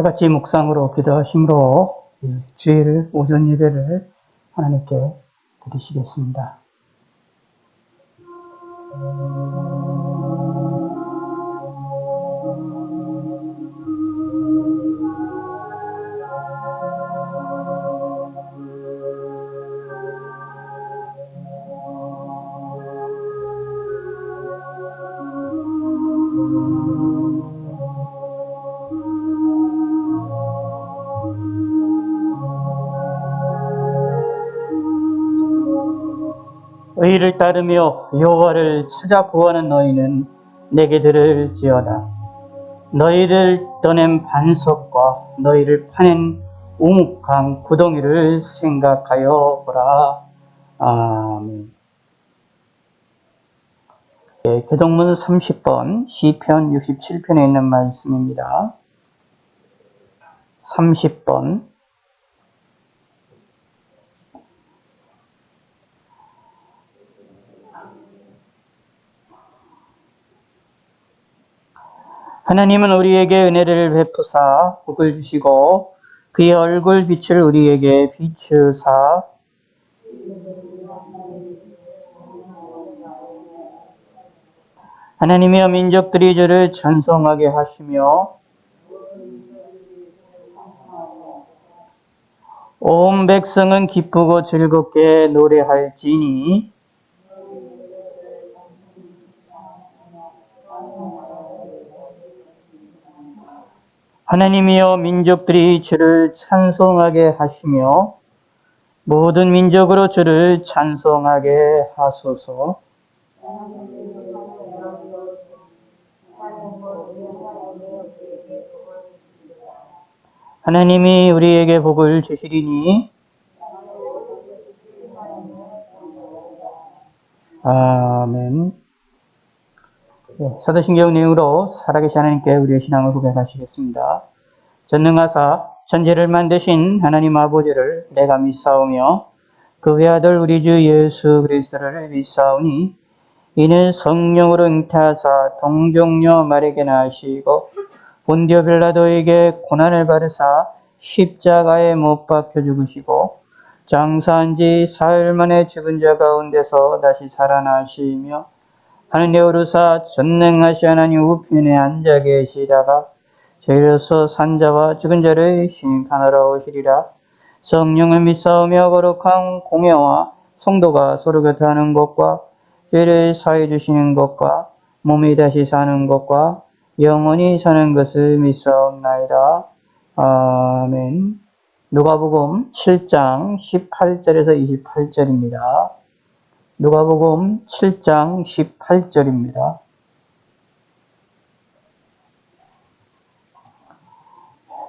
같이 묵상으로 기도하심으로 주일 오전 예배를 하나님께 드리시겠습니다. 의를 따르며 여호와를 찾아 구하는 너희는 내게 들을지어다. 너희를 떠낸 반석과 너희를 파낸 우묵한 구덩이를 생각하여 보라. 아멘. 교동문 30번 시편 67편에 있는 말씀입니다. 30번 하나님은 우리에게 은혜를 베푸사 복을 주시고 그의 얼굴 빛을 우리에게 비추사 하나님이여 민족들이 주를 찬송하게 하시며 온 백성은 기쁘고 즐겁게 노래할지니 하나님이여 민족들이 주를 찬송하게 하시며 모든 민족으로 주를 찬송하게 하소서. 하나님이 우리에게 복을 주시리니 아멘. 사도신경 내용으로 살아계신 하나님께 우리의 신앙을 고백하시겠습니다. 전능하사 천지를 만드신 하나님 아버지를 내가 믿사오며 그 외아들 우리 주 예수 그리스도를 믿사오니 이는 성령으로 잉태하사 동정녀 마리아에게 나시고 본디오 빌라도에게 고난을 받으사 십자가에 못 박혀 죽으시고 장사한 지 사흘 만에 죽은 자 가운데서 다시 살아나시며 하늘에 오르사 전능하신 하나님 우편에 앉아 계시다가 저희로서 산자와 죽은 자를 심판하러 오시리라. 성령을 믿사오며 거룩한 공회와 성도가 서로 교통하는 것과 죄를 사해 주시는 것과 몸이 다시 사는 것과 영원히 사는 것을 믿사옵나이다. 아멘. 누가복음 7장 18절에서 28절입니다. 누가복음 7장 18절입니다.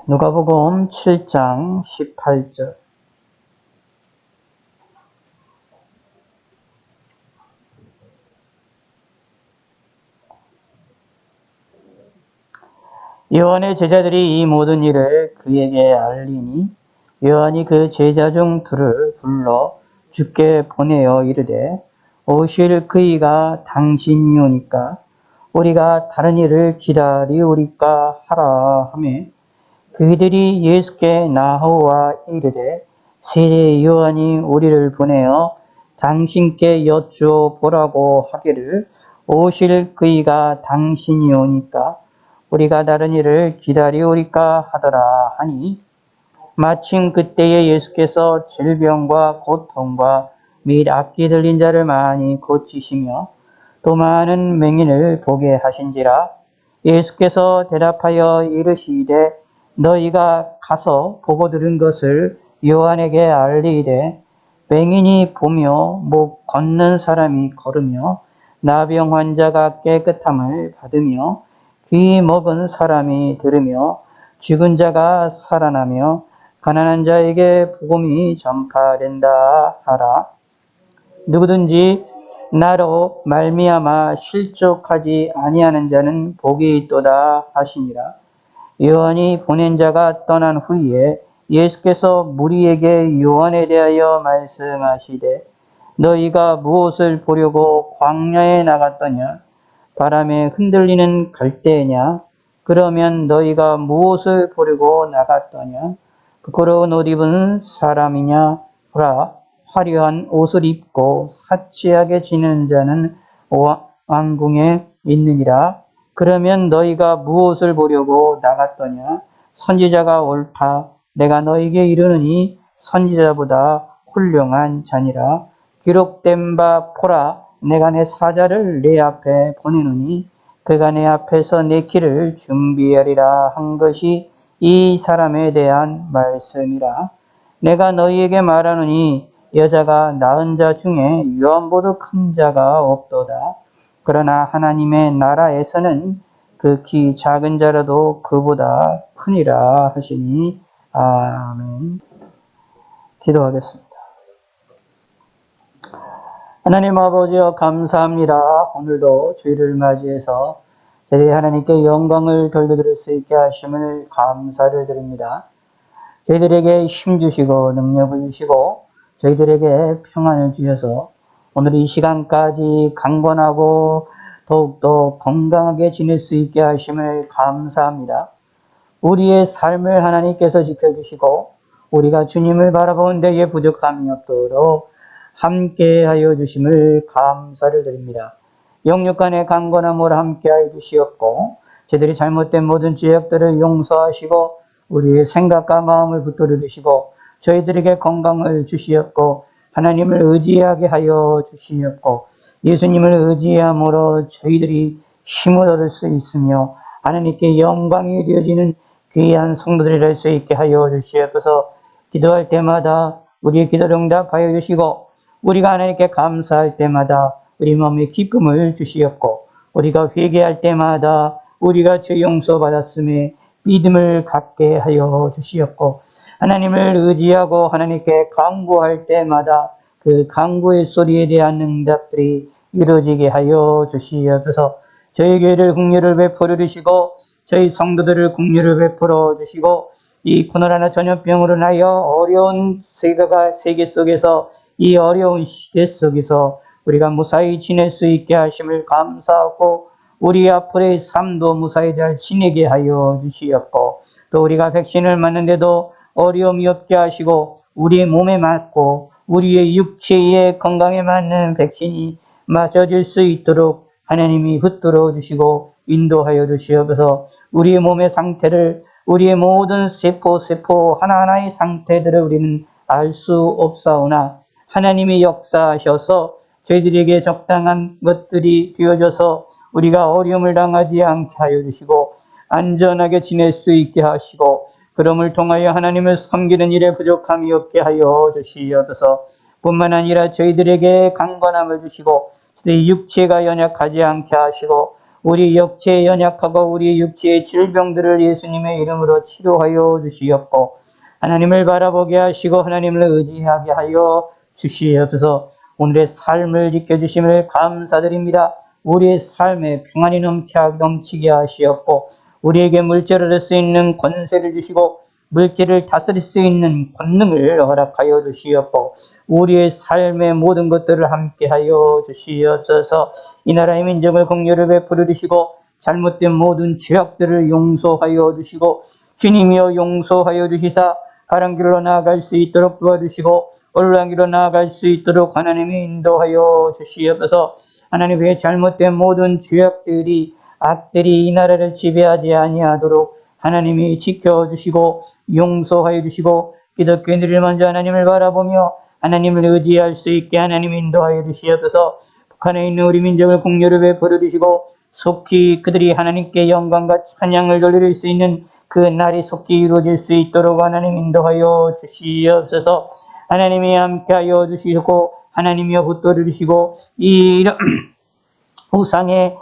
누가복음 7장 18절. 요한의 제자들이 이 모든 일을 그에게 알리니 요한이 그 제자 중 둘을 불러 주께 보내어 이르되 오실 그이가 당신이오니까 우리가 다른 일을 기다리오리까 하라 하며 그들이 예수께 나아와 이르되 세례 요한이 우리를 보내어 당신께 여쭈어보라고 하기를 오실 그이가 당신이오니까 우리가 다른 일을 기다리오리까 하더라 하니 마침 그때에 예수께서 질병과 고통과 및 악기 들린 자를 많이 고치시며 또 많은 맹인을 보게 하신지라. 예수께서 대답하여 이르시되 너희가 가서 보고 들은 것을 요한에게 알리되 맹인이 보며 못 걷는 사람이 걸으며 나병 환자가 깨끗함을 받으며 귀 먹은 사람이 들으며 죽은 자가 살아나며 가난한 자에게 복음이 전파된다 하라. 누구든지 나로 말미암아 실족하지 아니하는 자는 복이 있도다 하시니라. 요한이 보낸 자가 떠난 후에 예수께서 무리에게 요한에 대하여 말씀하시되 너희가 무엇을 보려고 광야에 나갔더냐? 바람에 흔들리는 갈대냐? 그러면 너희가 무엇을 보려고 나갔더냐? 부끄러운 옷 입은 사람이냐? 보라, 화려한 옷을 입고 사치하게 지내는 자는 왕궁에 있느니라. 그러면 너희가 무엇을 보려고 나갔더냐? 선지자가 옳다. 내가 너희에게 이르노니 선지자보다 훌륭한 자니라. 기록된 바 보라, 내가 내 사자를 내 앞에 보내노니 그가 내 앞에서 내 길을 준비하리라 한 것이 이 사람에 대한 말씀이라. 내가 너희에게 말하노니 여자가 낳은 자 중에 요한보다 큰 자가 없도다. 그러나 하나님의 나라에서는 극히 작은 자라도 그보다 크니라 하시니. 아멘. 기도하겠습니다. 하나님 아버지여, 감사합니다. 오늘도 주일을 맞이해서 저희 하나님께 영광을 돌려드릴 수 있게 하심을 감사를 드립니다. 저희들에게 힘 주시고 능력을 주시고 저희들에게 평안을 주셔서 오늘 이 시간까지 강건하고 더욱더 건강하게 지낼 수 있게 하심을 감사합니다. 우리의 삶을 하나님께서 지켜주시고 우리가 주님을 바라본 데에 부족함이 없도록 함께하여 주심을 감사를 드립니다. 영육간의 강건함을 함께하여 주시옵고 저희들이 잘못된 모든 죄악들을 용서하시고 우리의 생각과 마음을 붙들어 주시고 저희들에게 건강을 주시옵고 하나님을 의지하게 하여 주시옵고 예수님을 의지함으로 저희들이 힘을 얻을 수 있으며 하나님께 영광이 되어지는 귀한 성도들이 될 수 있게 하여 주시옵소서. 기도할 때마다 우리의 기도를 응답하여 주시고 우리가 하나님께 감사할 때마다 우리 마음에 기쁨을 주시옵고 우리가 회개할 때마다 우리가 죄 용서받았음에 믿음을 갖게 하여 주시옵고 하나님을 의지하고 하나님께 간구할 때마다 그 간구의 소리에 대한 응답들이 이루어지게 하여 주시옵소서. 저희 교회를 긍휼을 베풀어 주시고 저희 성도들을 긍휼을 베풀어 주시고 이 코로나 전염병으로 인하여 어려운 세계 속에서 이 어려운 시대 속에서 우리가 무사히 지낼 수 있게 하심을 감사하고 우리 앞으로의 삶도 무사히 잘 지내게 하여 주시옵고 또 우리가 백신을 맞는데도 어려움이 없게 하시고 우리의 몸에 맞고 우리의 육체의 건강에 맞는 백신이 맞아질 수 있도록 하나님이 붙들어 주시고 인도하여 주시옵소서. 우리의 몸의 상태를 우리의 모든 세포 하나하나의 상태들을 우리는 알 수 없사오나 하나님이 역사하셔서 저희들에게 적당한 것들이 되어져서 우리가 어려움을 당하지 않게 하여 주시고 안전하게 지낼 수 있게 하시고 그럼을 통하여 하나님을 섬기는 일에 부족함이 없게 하여 주시옵소서. 뿐만 아니라 저희들에게 강건함을 주시고 저희 육체가 연약하지 않게 하시고 우리 육체에 연약하고 우리 육체의 질병들을 예수님의 이름으로 치료하여 주시옵고 하나님을 바라보게 하시고 하나님을 의지하게 하여 주시옵소서. 오늘의 삶을 지켜주심을 감사드립니다. 우리의 삶에 평안이 넘치게 하시옵고 우리에게 물질을 얻을 수 있는 권세를 주시고 물질을 다스릴 수 있는 권능을 허락하여 주시옵고 우리의 삶의 모든 것들을 함께하여 주시옵소서. 이 나라의 민족을 긍휼을 베풀어 주시고 잘못된 모든 죄악들을 용서하여 주시고 주님이여 용서하여 주시사 바른 길로 나아갈 수 있도록 도와주시고 올바른 길로 나아갈 수 있도록 하나님이 인도하여 주시옵소서. 하나님의 잘못된 모든 죄악들이 악들이 이 나라를 지배하지 아니하도록 하나님이 지켜주시고 용서하여 주시고 기독교인들이 먼저 하나님을 바라보며 하나님을 의지할 수 있게 하나님 인도하여 주시옵소서. 북한에 있는 우리 민족을 긍휼을 베풀어 주시고 속히 그들이 하나님께 영광과 찬양을 돌릴 수 있는 그 날이 속히 이루어질 수 있도록 하나님 인도하여 주시옵소서. 하나님이 함께하여 주시고 하나님이여 붙들어 주시고 이 우상에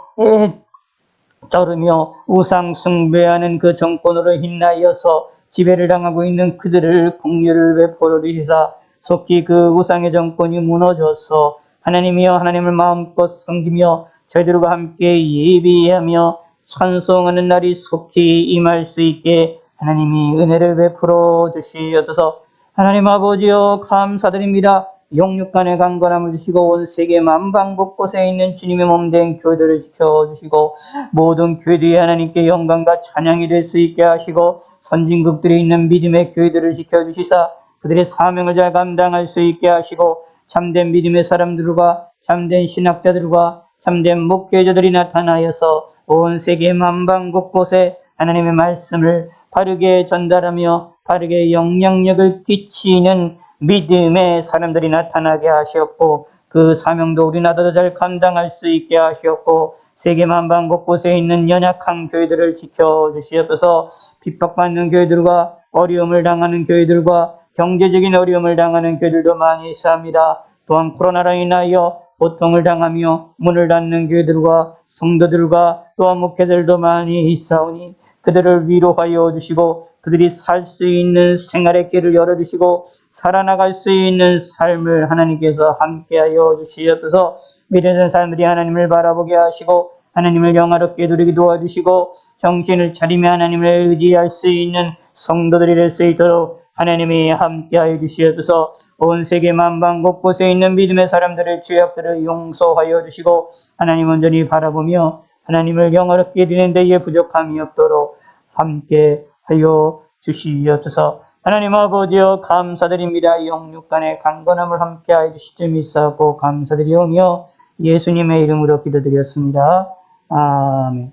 따르며 우상 숭배하는 그 정권으로 인하여서 지배를 당하고 있는 그들을 긍휼을 베풀어 주시사 속히 그 우상의 정권이 무너져서 하나님이여 하나님을 마음껏 섬기며 저희들과 함께 예비하며 찬송하는 날이 속히 임할 수 있게 하나님이 은혜를 베풀어 주시옵소서. 하나님 아버지여 감사드립니다. 영육간의 강건함을 주시고 온 세계 만방 곳곳에 있는 주님의 몸된 교회들을 지켜주시고 모든 교회들이 하나님께 영광과 찬양이 될 수 있게 하시고 선진국들이 있는 믿음의 교회들을 지켜주시사 그들의 사명을 잘 감당할 수 있게 하시고 참된 믿음의 사람들과 참된 신학자들과 참된 목회자들이 나타나여서 온 세계 만방 곳곳에 하나님의 말씀을 바르게 전달하며 바르게 영향력을 끼치는 믿음의 사람들이 나타나게 하셨고 그 사명도 우리 나라도 잘 감당할 수 있게 하셨고 세계 만방 곳곳에 있는 연약한 교회들을 지켜주시옵소서. 핍박받는 교회들과 어려움을 당하는 교회들과 경제적인 어려움을 당하는 교회들도 많이 있사옵니다. 또한 코로나로 인하여 고통을 당하며 문을 닫는 교회들과 성도들과 또한 목회들도 많이 있사오니 그들을 위로하여 주시고 그들이 살 수 있는 생활의 길을 열어주시고 살아나갈 수 있는 삶을 하나님께서 함께하여 주시옵소서. 믿는 사람들이 하나님을 바라보게 하시고 하나님을 영화롭게 누리게 도와주시고 정신을 차리며 하나님을 의지할 수 있는 성도들이 될 수 있도록 하나님이 함께하여 주시옵소서. 온 세계 만방 곳곳에 있는 믿음의 사람들의 죄악들을 용서하여 주시고 하나님 온전히 바라보며 하나님을 영화롭게 드리는 데에 부족함이 없도록 함께하여 주시옵소서. 하나님 아버지여 감사드립니다. 영육간의 강건함을 함께하여 주시지 믿사옵고 감사드리오며 예수님의 이름으로 기도드렸습니다. 아멘.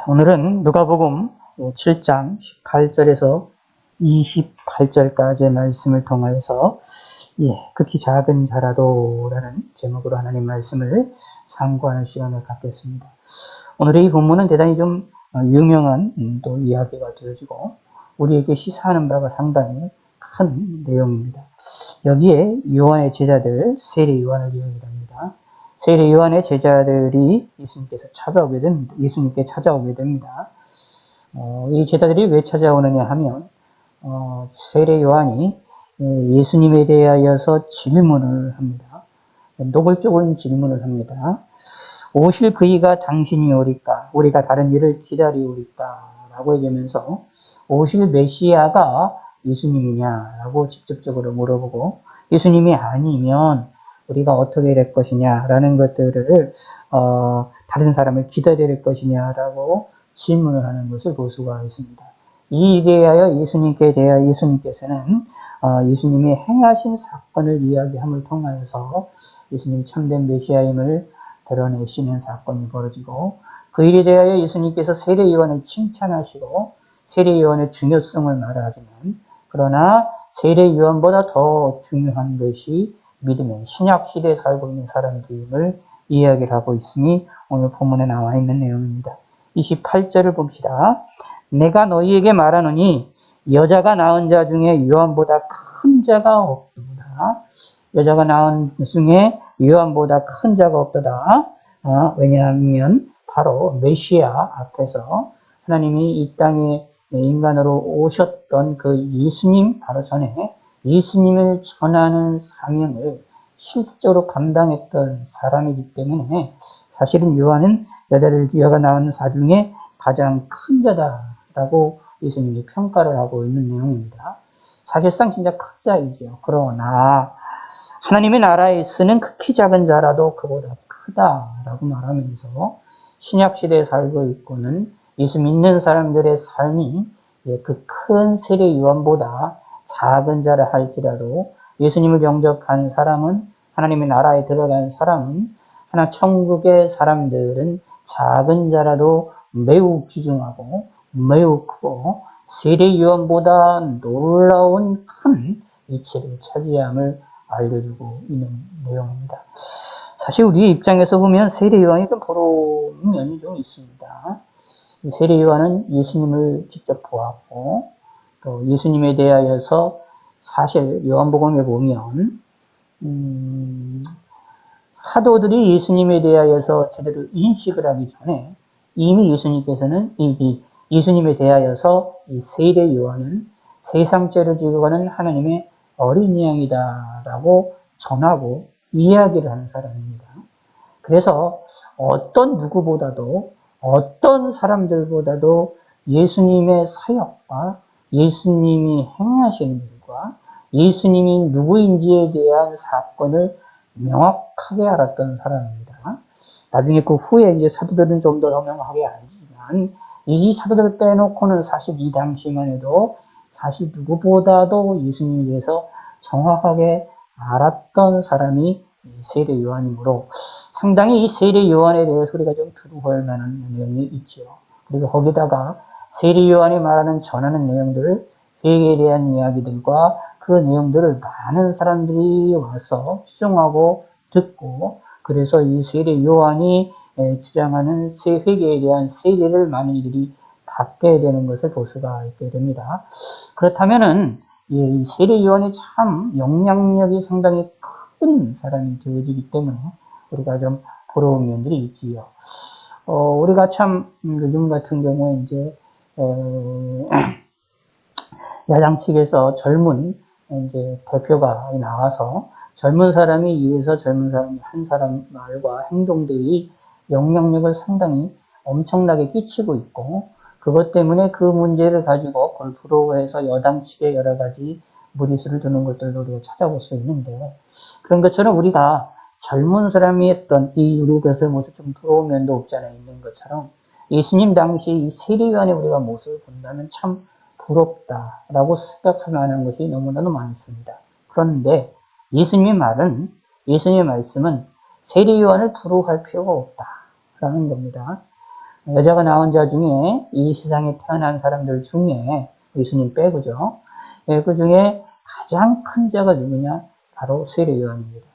오늘은 누가복음 7장 18절에서 28절까지의 말씀을 통하여서 극히 작은 자라도 라는 제목으로 하나님 말씀을 상고하는 시간을 갖겠습니다. 오늘의 이 본문은 대단히 좀 유명한 또 이야기가 되어지고 우리에게 시사하는 바가 상당히 큰 내용입니다. 여기에 요한의 제자들 세례 요한을 이야기합니다. 세례 요한의 제자들이 예수님께 찾아오게 됩니다. 이 제자들이 왜 찾아오느냐 하면 세례 요한이 예수님에 대하여서 질문을 합니다. 노골적인 질문을 합니다. 오실 그이가 당신이 오리까? 우리가 다른 일을 기다리오리까? 라고 얘기하면서 오실 메시아가 예수님이냐? 라고 직접적으로 물어보고 예수님이 아니면 우리가 어떻게 될 것이냐? 라는 것들을 다른 사람을 기다려야 될 것이냐? 라고 질문을 하는 것을 볼 수가 있습니다. 이에 대하여 예수님께서는 예수님이 행하신 사건을 이야기함을 통하여서 예수님 참된 메시아임을 드러내시는 사건이 벌어지고 그 일에 대하여 예수님께서 세례 요한을 칭찬하시고 세례 요한의 중요성을 말하지만 그러나 세례 요한보다 더 중요한 것이 믿음의 신약 시대에 살고 있는 사람들임을 이야기를 하고 있으니 오늘 본문에 나와 있는 내용입니다. 28절을 봅시다. 내가 너희에게 말하노니 여자가 낳은 자 중에 요한보다 큰 자가 없도다. 여자가 낳은 중에 요한보다 큰 자가 없도다. 왜냐하면 바로 메시아 앞에서 하나님이 이 땅에 인간으로 오셨던 그 예수님 바로 전에 예수님을 전하는 사명을 실질적으로 감당했던 사람이기 때문에 사실은 요한은 여자가 낳은 자 중에 가장 큰 자다라고 예수님이 평가를 하고 있는 내용입니다. 사실상 진짜 큰 자이죠. 그러나 하나님의 나라에 쓰는 극히 작은 자라도 그보다 크다라고 말하면서 신약시대에 살고 있고는 예수 믿는 사람들의 삶이 그 큰 세례 요한보다 작은 자라 할지라도 예수님을 영접한 사람은 하나님의 나라에 들어간 사람은 하나 천국의 사람들은 작은 자라도 매우 귀중하고 매우 크고 세례 요한보다 놀라운 큰 이치를 차지함을 알려주고 있는 내용입니다. 사실 우리 입장에서 보면 세례 요한이 좀 부러운 면이 좀 있습니다. 세례 요한은 예수님을 직접 보았고 또 예수님에 대하여서 사실 요한복음에 보면 사도들이 예수님에 대하여서 제대로 인식을 하기 전에 이미 예수님께서는 예수님에 대하여서 이 세례 요한은 세상죄를 지고 가는 하나님의 어린 양이다라고 전하고 이야기를 하는 사람입니다. 그래서 어떤 누구보다도 어떤 사람들보다도 예수님의 사역과 예수님이 행하신 일과 예수님이 누구인지에 대한 사건을 명확하게 알았던 사람입니다. 나중에 그 후에 이제 사도들은 좀 더 명확하게 알지만 이 사도들 빼놓고는 사실 이 당시만 해도 사실 누구보다도 예수님에 대해서 정확하게 알았던 사람이 세례 요한이므로 상당히 이 세례 요한에 대해서 우리가 좀 두려워할 만한 내용이 있죠. 그리고 거기다가 세례 요한이 말하는 전하는 내용들을 회개에 대한 이야기들과 그 내용들을 많은 사람들이 와서 수정하고 듣고 그래서 이 세례 요한이 주장하는 회개에 대한 세례를 많은 이들이 받게 되는 것을 볼 수가 있게 됩니다. 그렇다면은 이 세례 요한이 참 영향력이 상당히 큰 사람이 되어지기 때문에 우리가 좀 부러운 면들이 있지요. 우리가 참 요즘 같은 경우에 이제 야당 측에서 젊은 이제 대표가 나와서 젊은 사람이 의해서 젊은 사람이 한 사람 말과 행동들이 영향력을 상당히 엄청나게 끼치고 있고 그것 때문에 그 문제를 가지고 그걸 부러워해서 여당 측에 여러 가지 무리수를 두는 것들도 우리가 찾아볼 수 있는데 그런 것처럼 우리가 젊은 사람이 했던 이 우리 것의 모습 좀 부러운 면도 없지 않아 있는 것처럼 예수님 당시 이 세례요한의 우리가 모습을 본다면 참 부럽다라고 생각할 만한 것이 너무나도 많습니다. 그런데 예수님의 말씀은 세례요한을 부러워할 필요가 없다라는 겁니다. 여자가 낳은 자 중에 이 세상에 태어난 사람들 중에 예수님 빼고죠. 그 중에 가장 큰 자가 누구냐? 바로 세례요한입니다.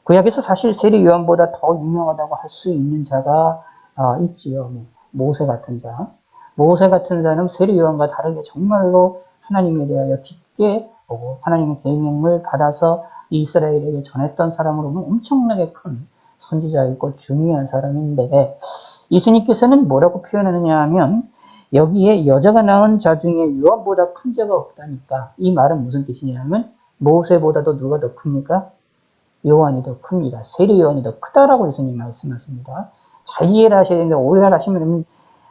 구약에서 사실 세례요한보다 더 유명하다고 할 수 있는 자가 있지요. 모세 같은 자. 모세 같은 자는 세례요한과 다르게 정말로 하나님에 대하여 깊게 보고 하나님의 계명을 받아서 이스라엘에게 전했던 사람으로는 엄청나게 큰 선지자였고 중요한 사람인데 예수님께서는 뭐라고 표현하느냐 하면 여기에 여자가 낳은 자 중에 요한보다 큰 자가 없다니까 이 말은 무슨 뜻이냐면 모세보다도 누가 더 큽니까? 요한이 더 큽니다. 세례 요한이 더 크다라고 예수님 말씀하십니다. 잘 이해를 하셔야 되는데 오해를 하시면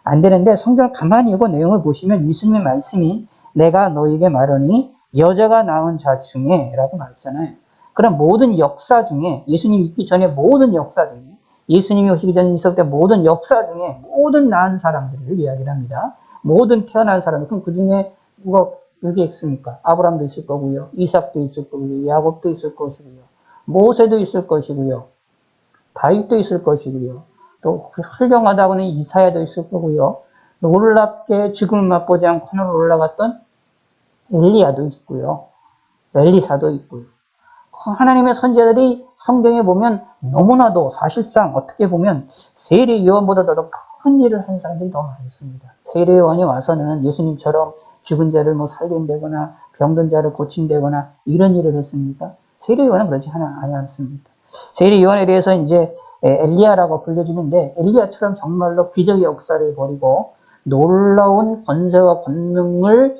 안 되는데 성경을 가만히 읽고 내용을 보시면 예수님의 말씀이 내가 너에게 말하니 여자가 낳은 자 중에 라고 말했잖아요. 그럼 모든 역사 중에 예수님이 있기 전에 모든 역사 중에 예수님이 오시기 전에 있었던 모든 역사 중에 모든 낳은 사람들을 이야기를 합니다. 모든 태어난 사람, 그럼 그 중에 누가 여기 있습니까? 아브라함도 있을 거고요. 이삭도 있을 거고요. 야곱도 있을 것이고요. 모세도 있을 것이고요. 다윗도 있을 것이고요. 또 훌륭하다고는 이사야도 있을 거고요. 놀랍게 죽음을 맛보지 않고 하늘로 올라갔던 엘리야도 있고요. 엘리사도 있고요. 하나님의 선지자들이 성경에 보면 너무나도 사실상 어떻게 보면 세례 요한보다 더 큰 일을 한 사람들이 더 많습니다. 세례 요한이 와서는 예수님처럼 죽은 자를 살린다거나 병든 자를 고친다거나 이런 일을 했습니까? 세례 요한은 그렇지 않습니다. 세례 요한에 대해서 이제 엘리야라고 불려지는데 엘리야처럼 정말로 기적의 역사를 벌이고 놀라운 권세와 권능을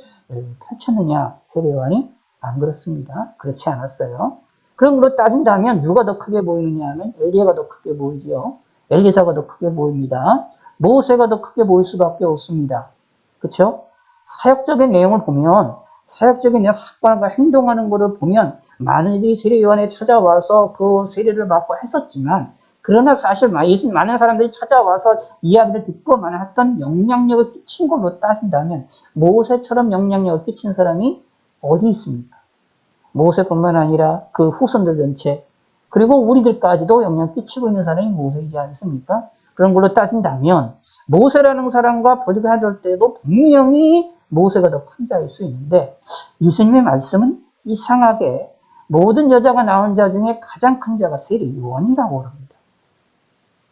펼쳤느냐? 세례 요한이? 안 그렇습니다. 그렇지 않았어요. 그런 걸로 따진다면 누가 더 크게 보이느냐 하면 엘리야가 더 크게 보이죠. 엘리사가 더 크게 보입니다. 모세가 더 크게 보일 수밖에 없습니다. 그렇죠? 사역적인 내용을 보면 사역적인 사건과 행동하는 것을 보면 많은 이들이 세례 요한에 찾아와서 그 세례를 받고 했었지만 그러나 사실 많은 사람들이 찾아와서 이야기를 듣고만 했던 영향력을 끼친 걸로 따진다면 모세처럼 영향력을 끼친 사람이 어디 있습니까? 모세뿐만 아니라 그 후손들 전체 그리고 우리들까지도 영향을 끼치고 있는 사람이 모세이지 않습니까? 그런 걸로 따진다면 모세라는 사람과 비교할 때도 분명히 모세가 더 큰 자일 수 있는데 예수님의 말씀은 이상하게 모든 여자가 낳은 자 중에 가장 큰 자가 세례 요한이라고 합니다.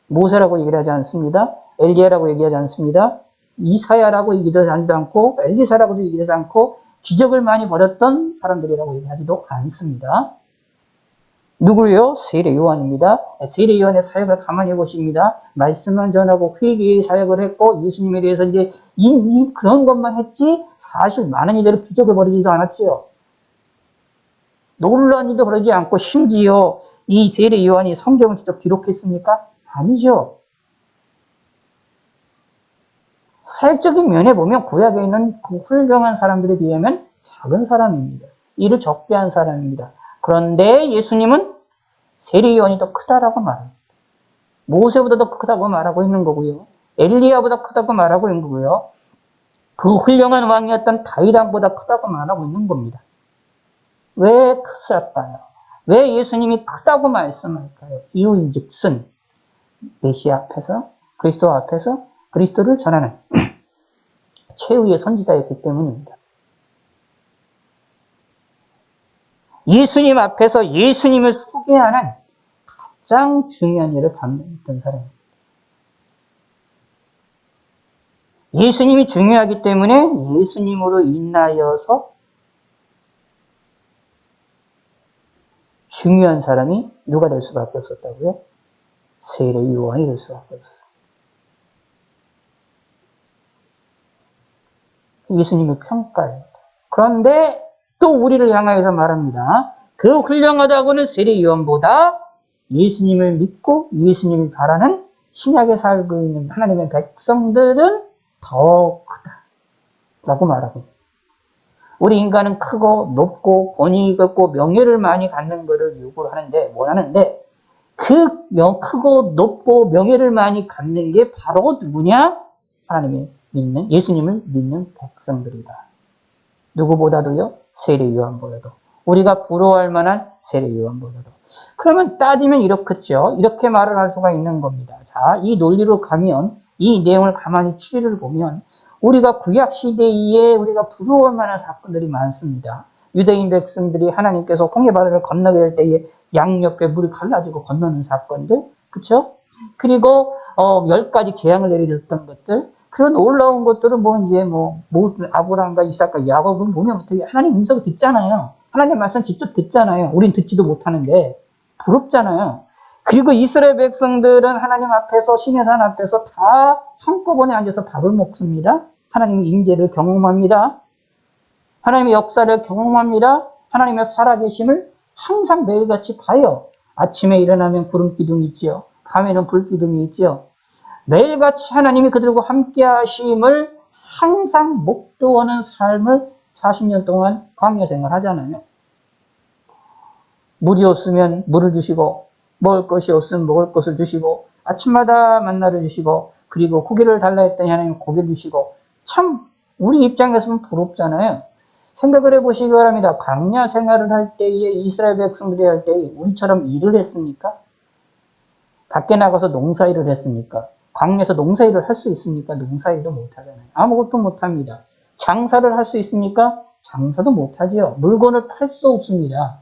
모세라고 얘기를 하지 않습니다. 엘리야라고 얘기하지 않습니다. 이사야라고 얘기하지 않고 엘리사라고도 얘기하지 않고 기적을 많이 벌였던 사람들이라고 얘기하지도 않습니다. 누구요? 세례 요한입니다. 세례 요한의 사역을 가만히 보십니다. 말씀만 전하고 회개의 사역을 했고 예수님에 대해서 이제 그런 것만 했지 사실 많은 이들은 기적을 벌이지도 않았지요. 놀라운 일도 그러지 않고 심지어 이 세례 요한이 성경을 직접 기록했습니까? 아니죠. 사역적인 면에 보면 구약에 있는 그 훌륭한 사람들에 비하면 작은 사람입니다. 일을 적게 한 사람입니다. 그런데 예수님은 세례요한이 더 크다라고 말합니다. 모세보다 더 크다고 말하고 있는 거고요. 엘리야보다 크다고 말하고 있는 거고요. 그 훌륭한 왕이었던 다윗 왕보다 크다고 말하고 있는 겁니다. 왜 크셨다요? 왜 예수님이 크다고 말씀할까요? 이유인즉슨 메시아 앞에서, 그리스도 앞에서 그리스도를 전하는 최후의 선지자였기 때문입니다. 예수님 앞에서 예수님을 소개하는 가장 중요한 일을 감당했던 사람입니다. 예수님이 중요하기 때문에 예수님으로 인하여서 중요한 사람이 누가 될 수밖에 없었다고요? 세례 요한이 될 수밖에 없었어요. 예수님의 평가입니다. 그런데 또 우리를 향하여서 말합니다. 그 훌륭하다고는 세례 요한보다 예수님을 믿고 예수님을 바라는 신약에 살고 있는 하나님의 백성들은 더 크다 라고 말하고, 우리 인간은 크고 높고 권위 있고 명예를 많이 갖는 것을 요구를 하는데, 원하는데, 그 크고 높고 명예를 많이 갖는 게 바로 누구냐? 하나님이 믿는, 예수님을 믿는 백성들이다. 누구보다도요? 세례 요한보다도. 우리가 부러워할 만한 세례 요한보다도. 그러면 따지면 이렇겠죠. 이렇게 말을 할 수가 있는 겁니다. 자, 이 논리로 가면, 이 내용을 가만히 추리를 보면 우리가 구약 시대에 우리가 부러워할 만한 사건들이 많습니다. 유대인 백성들이 하나님께서 홍해바다를 건너게 할 때에 양옆에 물이 갈라지고 건너는 사건들, 그렇죠? 그리고 10가지 재앙을 내려줬던 것들, 그런 놀라운 것들은 아브라함과 이삭과 야곱은 보면 어떻게 하나님 음성을 듣잖아요. 하나님 말씀 직접 듣잖아요. 우린 듣지도 못하는데 부럽잖아요. 그리고 이스라엘 백성들은 하나님 앞에서, 신의 산 앞에서 다 한꺼번에 앉아서 밥을 먹습니다. 하나님의 임재를 경험합니다. 하나님의 역사를 경험합니다. 하나님의 살아계심을 항상 매일같이 봐요. 아침에 일어나면 구름 기둥이 있지요. 밤에는 불 기둥이 있지요. 매일같이 하나님이 그들과 함께 하심을 항상 목도하는 삶을 40년 동안 광야 생활 하잖아요. 물이 없으면 물을 주시고, 먹을 것이 없으면 먹을 것을 주시고, 아침마다 만나를 주시고, 그리고 고기를 달라 했더니 하나님 고기를 주시고, 참 우리 입장에서는 부럽잖아요. 생각을 해보시기 바랍니다. 광야 생활을 할 때에, 이스라엘 백성들이 할 때에 우리처럼 일을 했습니까? 밖에 나가서 농사일을 했습니까? 광야에서 농사일을 할 수 있습니까? 농사일도 못하잖아요. 아무것도 못합니다. 장사를 할 수 있습니까? 장사도 못하지요. 물건을 팔 수 없습니다.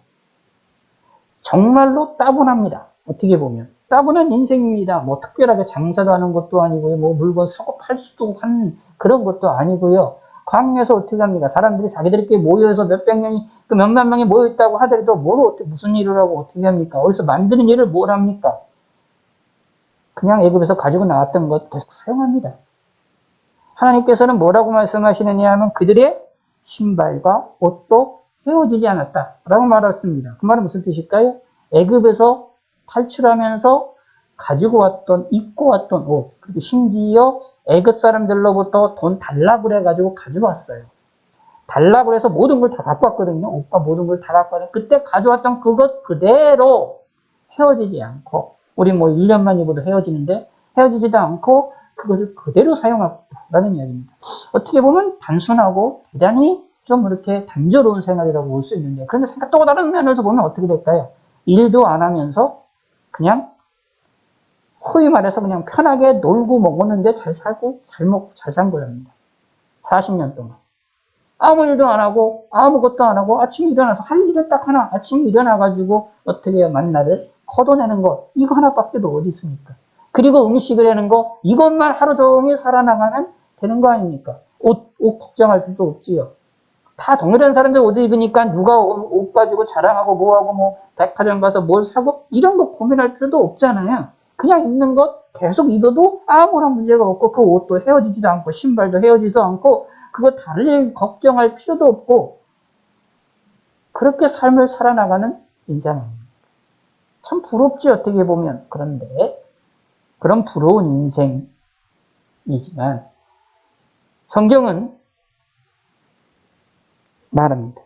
정말로 따분합니다. 어떻게 보면 따분한 인생입니다. 뭐 특별하게 장사도 하는 것도 아니고요. 뭐 물건 사고 팔 수도 하는 그런 것도 아니고요. 광야에서 어떻게 합니까? 사람들이 자기들끼리 모여서 몇백 명이, 그 몇만 명이 모여있다고 하더라도 무슨 일을 하고 어떻게 합니까? 어디서 만드는 일을 뭘 합니까? 그냥 애굽에서 가지고 나왔던 것 계속 사용합니다. 하나님께서는 뭐라고 말씀하시느냐 하면 그들의 신발과 옷도 헤어지지 않았다 라고 말했습니다. 그 말은 무슨 뜻일까요? 애굽에서 탈출하면서 가지고 왔던, 입고 왔던 옷, 그리고 심지어 애굽 사람들로부터 돈 달라고 해가지고 가져왔어요. 달라고 해서 모든 걸 다 갖고 왔거든요. 옷과 모든 걸 다 갖고 왔는데 그때 가져왔던 그것 그대로 헤어지지 않고, 우리 1년만 입어도 헤어지는데 헤어지지도 않고 그것을 그대로 사용하겠다라는 이야기입니다. 어떻게 보면 단순하고 대단히 좀 이렇게 단조로운 생활이라고 볼 수 있는데, 그런데 또 다른 면에서 보면 어떻게 될까요? 일도 안 하면서 그냥 소위 말해서 그냥 편하게 놀고 먹었는데 잘 살고 잘 먹고 잘 산 거랍니다. 40년 동안. 아무 일도 안 하고 아무것도 안 하고 아침에 일어나서 할 일은 딱 하나, 아침에 일어나가지고 어떻게 만나를 걷어내는 것, 이거 하나밖에 더 어디 있습니까? 그리고 음식을 하는 거, 이것만 하루 종일 살아나가면 되는 거 아닙니까? 옷 걱정할 필요도 없지요. 다 동일한 사람들 옷 입으니까 누가 옷 가지고 자랑하고 뭐하고 백화점 가서 뭘 사고 이런 거 고민할 필요도 없잖아요. 그냥 입는 것 계속 입어도 아무런 문제가 없고, 그 옷도 헤어지지도 않고 신발도 헤어지지도 않고 그거 다를 일 걱정할 필요도 없고, 그렇게 삶을 살아나가는 인생입니다. 참 부럽지 어떻게 보면. 그런데 그런 부러운 인생이지만 성경은 말합니다.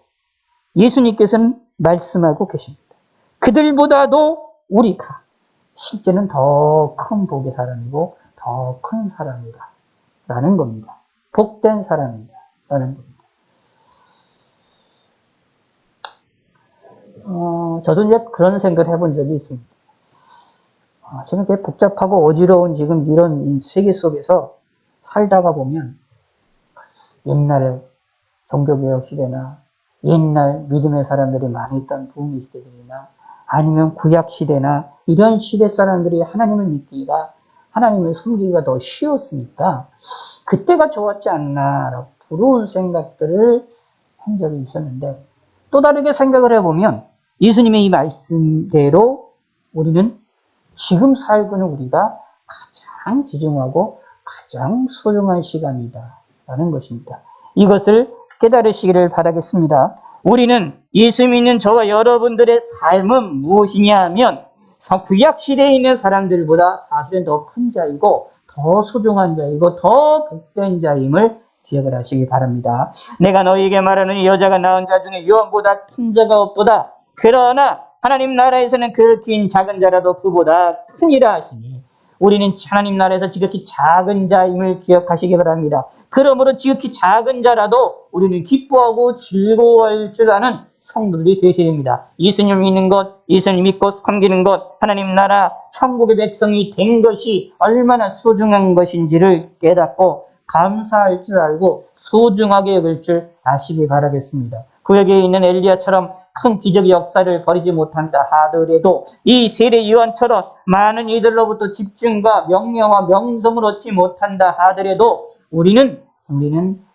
예수님께서는 말씀하고 계십니다. 그들보다도 우리가 실제는 더 큰 복의 사람이고 더 큰 사람이다 라는 겁니다. 복된 사람이다 라는 겁니다. 저도 이제 그런 생각을 해본 적이 있습니다. 저는 이렇게 복잡하고 어지러운 지금 이런 세계 속에서 살다가 보면 옛날 종교개혁 시대나 옛날 믿음의 사람들이 많이 있던 부흥 시대들이나 아니면 구약 시대나 이런 시대 사람들이 하나님을 믿기가 하나님을 섬기기가 더 쉬웠으니까 그때가 좋았지 않나라고 부러운 생각들을 한 적이 있었는데 또 다르게 생각을 해보면 예수님의 이 말씀대로 우리는 지금 살고 있는 우리가 가장 귀중하고 가장 소중한 시간이다 라는 것입니다. 이것을 깨달으시기를 바라겠습니다. 우리는 예수 믿는 저와 여러분들의 삶은 무엇이냐 하면 구약 시대에 있는 사람들보다 사실은 더 큰 자이고 더 소중한 자이고 더 복된 자임을 기억을 하시기 바랍니다. 내가 너희에게 말하는 이 여자가 낳은 자 중에 요한보다 큰 자가 없도다. 그러나 하나님 나라에서는 그 긴 작은 자라도 그보다 크니라 하시니 우리는 하나님 나라에서 지극히 작은 자임을 기억하시기 바랍니다. 그러므로 지극히 작은 자라도 우리는 기뻐하고 즐거워할 줄 아는 성도들이 되셔야 됩니다. 예수님을 믿는 것, 예수님 믿고 섬기는 것, 하나님 나라 천국의 백성이 된 것이 얼마나 소중한 것인지를 깨닫고 감사할 줄 알고 소중하게 여길 줄 아시기 바라겠습니다. 구약에 있는 엘리야처럼 큰 기적의 역사를 벌이지 못한다 하더라도 이 세례 요한처럼 많은 이들로부터 집중과 명령과 명성을 얻지 못한다 하더라도 우리는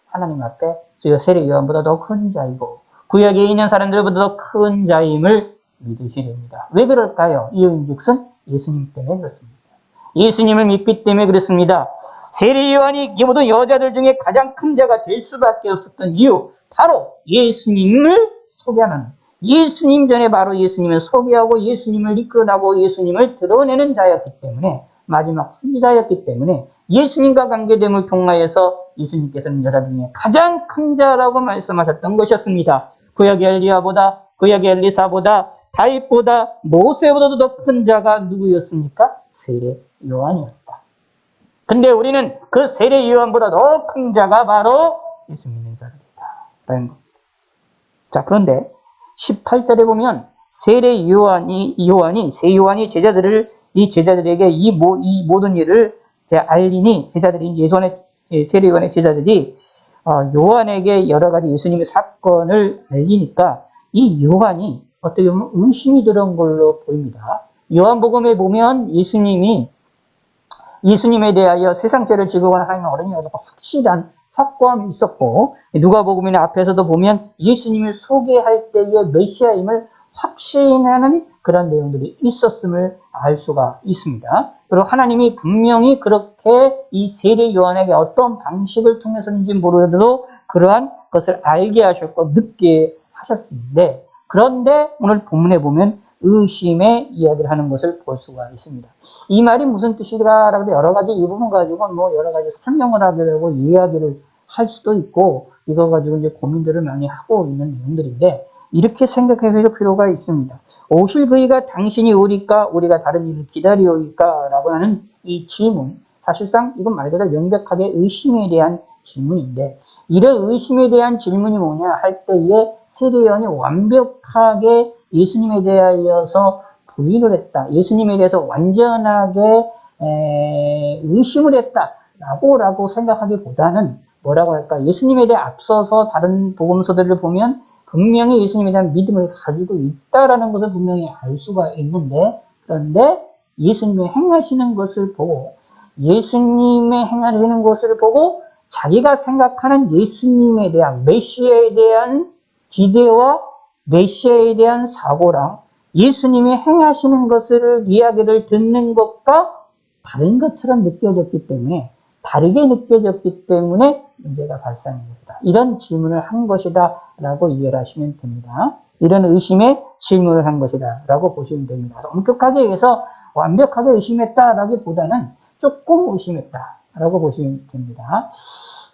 하나님 앞에 세례 요한보다 더 큰 자이고 구약에 있는 사람들보다 더 큰 자임을 믿으셔야 됩니다. 왜 그럴까요? 이유인즉슨 예수님 때문에 그렇습니다. 예수님을 믿기 때문에 그렇습니다. 세례 요한이 모든 여자들 중에 가장 큰 자가 될 수밖에 없었던 이유, 바로 예수님을 소개하는, 예수님 전에 바로 예수님을 소개하고 예수님을 이끌어나고 예수님을 드러내는 자였기 때문에, 마지막 선지자였기 때문에 예수님과 관계됨을 통하여서 예수님께서는 여자 중에 가장 큰 자라고 말씀하셨던 것이었습니다. 구약의 엘리야보다, 구약의 엘리사보다, 다윗보다, 모세보다도 더 큰 자가 누구였습니까? 세례 요한이었다. 근데 우리는 그 세례 요한보다 더 큰 자가 바로 예수 믿는 자들이다 라는 겁니다. 자, 그런데 18절에 보면 세례 요한이 제자들을, 이 제자들에게 이 모든 일을 알리니, 제자들이 세례 요한의 제자들이 요한에게 여러 가지 예수님의 사건을 알리니까 이 요한이 어떻게 보면 의심이 들은 걸로 보입니다. 요한복음에 보면 예수님에 대하여 세상죄를 지고 간 하나님의 어른이라서 확실한 확고함이 있었고, 누가복음이나 앞에서도 보면 예수님을 소개할 때의 메시아임을 확신하는 그런 내용들이 있었음을 알 수가 있습니다. 그리고 하나님이 분명히 그렇게 이 세례 요한에게 어떤 방식을 통해서인지 모르더라도 그러한 것을 알게 하셨고 늦게 하셨는데, 그런데 오늘 본문에 보면 의심의 이야기를 하는 것을 볼 수가 있습니다. 이 말이 무슨 뜻이다라고 여러 가지 이 부분 가지고 여러 가지 설명을 하려고 이야기를 할 수도 있고, 이거 가지고 이제 고민들을 많이 하고 있는 내용들인데, 이렇게 생각해 볼 필요가 있습니다. 오실 그이가 당신이 오리까 우리가 다른 일을 기다리오리까 라고 하는 이 질문, 사실상 이건 말 그대로 명백하게 의심에 대한 질문인데, 이런 의심에 대한 질문이 뭐냐 할 때에 세례 요한이 완벽하게 예수님에 대하여서 부인을 했다, 예수님에 대해서 완전하게 의심을 했다라고 생각하기보다는 뭐라고 할까, 예수님에 대해 앞서서 다른 복음서들을 보면 분명히 예수님에 대한 믿음을 가지고 있다라는 것을 분명히 알 수가 있는데, 그런데 예수님의 행하시는 것을 보고 자기가 생각하는 예수님에 대한 메시아에 대한 기대와 메시아에 대한 사고랑 예수님이 행하시는 것을 이야기를 듣는 것과 다른 것처럼 느껴졌기 때문에, 다르게 느껴졌기 때문에 문제가 발생한 것이다, 이런 질문을 한 것이다 라고 이해를 하시면 됩니다. 이런 의심의 질문을 한 것이다 라고 보시면 됩니다. 엄격하게 얘기해서 완벽하게 의심했다라기보다는 조금 의심했다 라고 보시면 됩니다.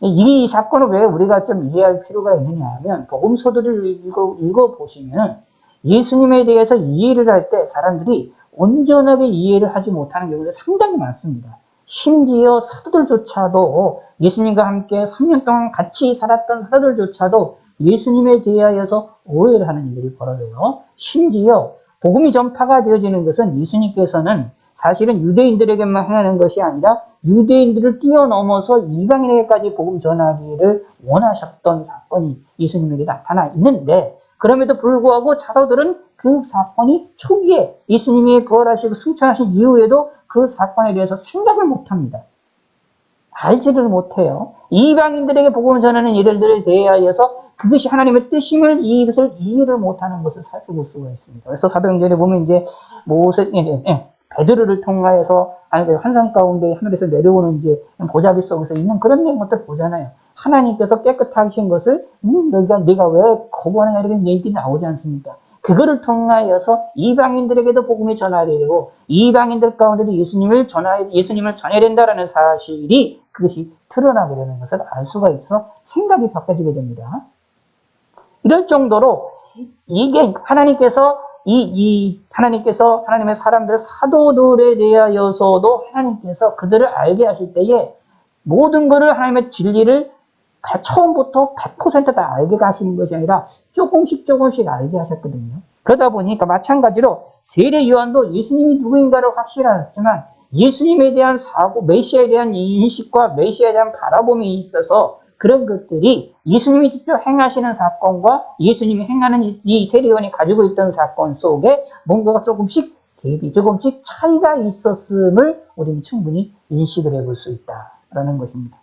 이 사건을 왜 우리가 좀 이해할 필요가 있느냐 하면 복음서들을 읽어보시면 예수님에 대해서 이해를 할 때 사람들이 온전하게 이해를 하지 못하는 경우가 상당히 많습니다. 심지어 사도들조차도 예수님과 함께 3년 동안 같이 살았던 사도들조차도 예수님에 대하여서 오해를 하는 일들이 벌어져요. 심지어 복음이 전파가 되어지는 것은 예수님께서는 사실은 유대인들에게만 행하는 것이 아니라 유대인들을 뛰어넘어서 이방인에게까지 복음 전하기를 원하셨던 사건이 예수님에게 나타나 있는데 그럼에도 불구하고 사도들은 그 사건이 초기에 예수님이 부활하시고 승천하신 이후에도 그 사건에 대해서 생각을 못합니다. 알지를 못해요. 이방인들에게 복음을 전하는 일들에 대하여서 그것이 하나님의 뜻임을 이것을 이해를 못하는 것을 살펴볼 수가 있습니다. 그래서 사도행전에 보면 이제 베드로를 통하여서 환상 가운데 하늘에서 내려오는 이제 보자기 속에서 있는 그런 것들 보잖아요. 하나님께서 깨끗하신 것을 네가 왜 거부하느냐 이런 얘기가 나오지 않습니까? 그거를 통하여서 이방인들에게도 복음이 전해야 되고 이방인들 가운데도 예수님을 전해야 된다라는 사실이 그것이 드러나게 되는 것을 알 수가 있어 생각이 바뀌어지게 됩니다. 이럴 정도로 이게 하나님께서 하나님의 사람들 사도들에 대하여서도 하나님께서 그들을 알게 하실 때에 모든 것을 하나님의 진리를 처음부터 100% 다 알게 하시는 것이 아니라 조금씩 알게 하셨거든요. 그러다 보니까 마찬가지로 세례 요한도 예수님이 누구인가를 확실하였지만 예수님에 대한 사고, 메시아에 대한 인식과 메시아에 대한 바라봄이 있어서 그런 것들이 예수님이 직접 행하시는 사건과 예수님이 행하는 이 세례 요한이 가지고 있던 사건 속에 뭔가가 조금씩 차이가 있었음을 우리는 충분히 인식을 해볼 수 있다라는 것입니다.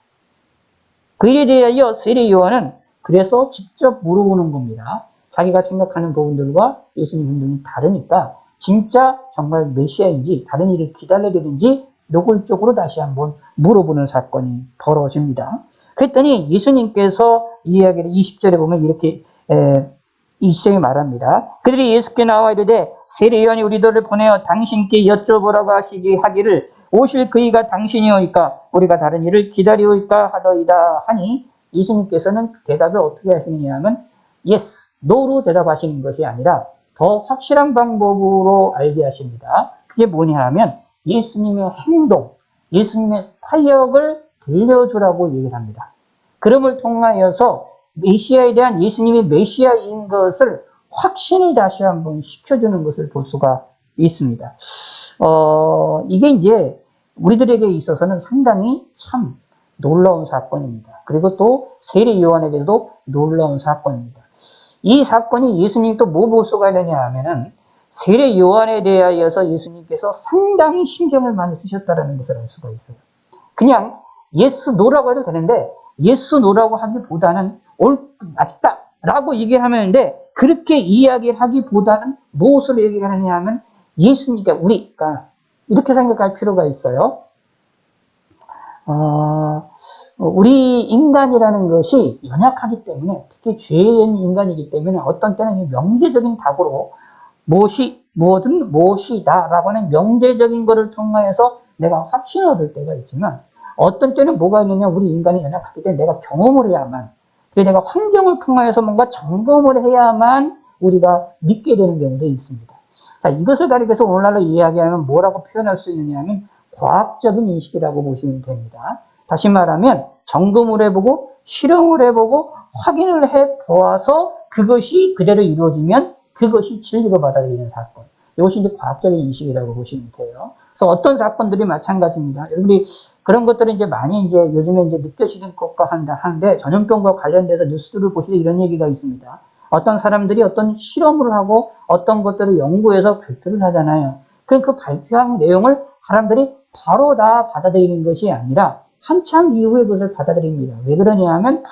그 일에 대하여 세례 요한은 그래서 직접 물어보는 겁니다. 자기가 생각하는 부분들과 예수님 행동이 다르니까 진짜 정말 메시아인지 다른 일을 기다려야 되는지 노골적으로 다시 한번 물어보는 사건이 벌어집니다. 그랬더니 예수님께서 이 이야기를 20절에 보면 이렇게 이 시장에 말합니다. 그들이 예수께 나와 이르되 세례 요한이 우리들을 보내어 당신께 여쭤보라고 하기를 오실 그이가 당신이오이까 우리가 다른 일을 기다리오이까 하더이다 하니 예수님께서는 대답을 어떻게 하시느냐 하면 yes, no로 대답하시는 것이 아니라 더 확실한 방법으로 알게 하십니다. 그게 뭐냐 하면 예수님의 행동, 예수님의 사역을 들려주라고 얘기를 합니다. 그럼을 통하여서 메시아에 대한 예수님이 메시아인 것을 확신을 다시 한번 시켜주는 것을 볼 수가 있습니다. 이게 이제 우리들에게 있어서는 상당히 참 놀라운 사건입니다. 그리고 또 세례 요한에게도 놀라운 사건입니다. 이 사건이 예수님이 또 뭐 볼 수가 있느냐 하면은 세례 요한에 대하여서 예수님께서 상당히 신경을 많이 쓰셨다는 것을 알 수가 있어요. 그냥 예스 노라고 해도 되는데 예스 노라고 하기보다는 맞다 라고 얘기하는데 그렇게 이야기를 하기보다는 무엇을 얘기하느냐 하면 예수님께 우리가 이렇게 생각할 필요가 있어요. 우리 인간이라는 것이 연약하기 때문에 특히 죄인 인간이기 때문에 어떤 때는 명제적인 답으로 뭐든 무엇이다 라고 하는 명제적인 것을 통하여서 내가 확신을 얻을 때가 있지만 어떤 때는 뭐가 있느냐 우리 인간이 연약하기 때문에 내가 경험을 해야만 내가 환경을 통하여서 뭔가 점검을 해야만 우리가 믿게 되는 경우도 있습니다. 자, 이것을 가리켜서 오늘날로 이야기하면 뭐라고 표현할 수 있느냐 하면 과학적인 인식이라고 보시면 됩니다. 다시 말하면 점검을 해보고 실험을 해보고 확인을 해보아서 그것이 그대로 이루어지면 그것이 진리로 받아들이는 사건. 이것이 이제 과학적인 인식이라고 보시면 돼요. 그래서 어떤 사건들이 마찬가지입니다. 여러분이 그런 것들을 이제 많이 이제 요즘에 이제 느껴지는 것과 하는데 전염병과 관련돼서 뉴스들을 보시면 이런 얘기가 있습니다. 어떤 사람들이 어떤 실험을 하고 어떤 것들을 연구해서 발표를 하잖아요. 그럼 그 발표한 내용을 사람들이 바로 다 받아들이는 것이 아니라 한참 이후에 그것을 받아들입니다. 왜 그러냐 하면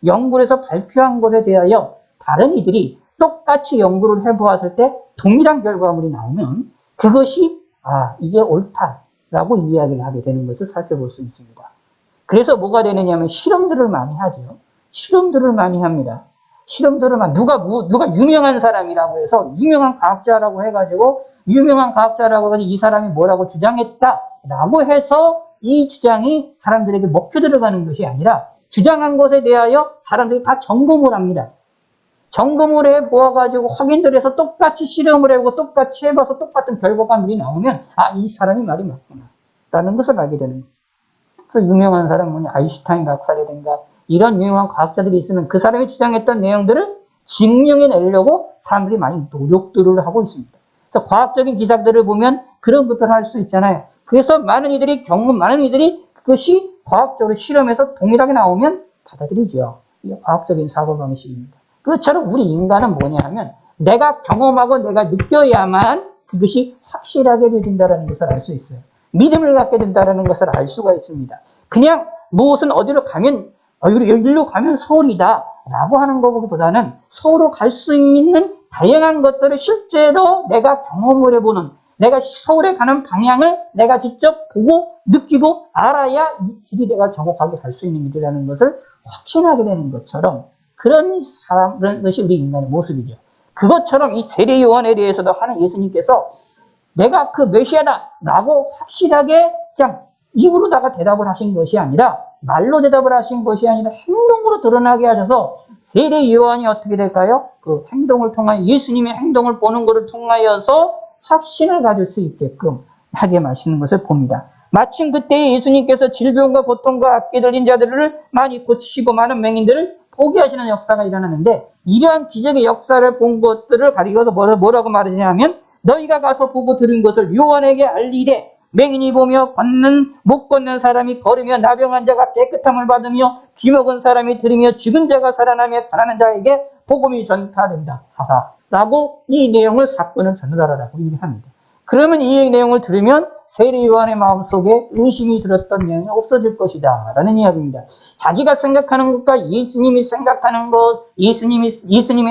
연구를 해서 발표한 것에 대하여 다른 이들이 똑같이 연구를 해보았을 때 동일한 결과물이 나오면 그것이 이게 옳다라고 이야기를 하게 되는 것을 살펴볼 수 있습니다. 그래서 뭐가 되느냐 하면 실험들을 많이 하죠. 실험들을 많이 합니다. 실험들을 누가 유명한 사람이라고 해서 유명한 과학자라고 해가지고 이 사람이 뭐라고 주장했다라고 해서 이 주장이 사람들에게 먹혀 들어가는 것이 아니라 주장한 것에 대하여 사람들이 다 점검을 합니다. 점검을 해 보아가지고 확인들 해서 똑같이 실험을 해보고 똑같이 해봐서 똑같은 결과물이 나오면 이 사람이 말이 맞구나 라는 것을 알게 되는 거죠. 그래서 유명한 사람 아인슈타인 박사라든가 이런 유명한 과학자들이 있으면 그 사람이 주장했던 내용들을 증명해내려고 사람들이 많이 노력들을 하고 있습니다. 그래서 과학적인 기사들을 보면 그런 것들을 할 수 있잖아요. 그래서 많은 이들이 그것이 과학적으로 실험해서 동일하게 나오면 받아들이죠. 이게 과학적인 사고방식입니다. 그렇처럼 우리 인간은 뭐냐 하면 내가 경험하고 내가 느껴야만 그것이 확실하게 되진다는 것을 알 수 있어요. 믿음을 갖게 된다는 것을 알 수가 있습니다. 그냥 무엇은 어디로 가면 여기로 가면 서울이다 라고 하는 것보다는 서울로 갈 수 있는 다양한 것들을 실제로 내가 경험을 해보는, 내가 서울에 가는 방향을 내가 직접 보고 느끼고 알아야 이 길이 내가 정확하게 갈 수 있는 길이라는 것을 확신하게 되는 것처럼 그런 것이 우리 인간의 모습이죠. 그것처럼 이 세례 요한에 대해서도 하는 예수님께서 내가 그 메시아다 라고 확실하게 그냥 입으로다가 대답을 하신 것이 아니라 말로 대답을 하신 것이 아니라 행동으로 드러나게 하셔서 세례 요한이 어떻게 될까요? 그 행동을 통하여 예수님의 행동을 보는 것을 통하여서 확신을 가질 수 있게끔 하게 마시는 것을 봅니다. 마침 그때 예수님께서 질병과 고통과 악기 들린 자들을 많이 고치시고 많은 맹인들을 포기하시는 역사가 일어나는데 이러한 기적의 역사를 본 것들을 가리켜서 뭐라고 말하냐면 너희가 가서 보고 들은 것을 요한에게 알리되 맹인이 보며 못 걷는 사람이 걸으며 나병한 자가 깨끗함을 받으며 귀먹은 사람이 들으며 죽은 자가 살아나며 가난한 자에게 복음이 전파된다 라고 이 내용을 사건을 전하라라고 얘기합니다. 그러면 이 내용을 들으면 세례 요한의 마음속에 의심이 들었던 내용이 없어질 것이다 라는 이야기입니다. 자기가 생각하는 것과 예수님이 생각하는 것, 예수님이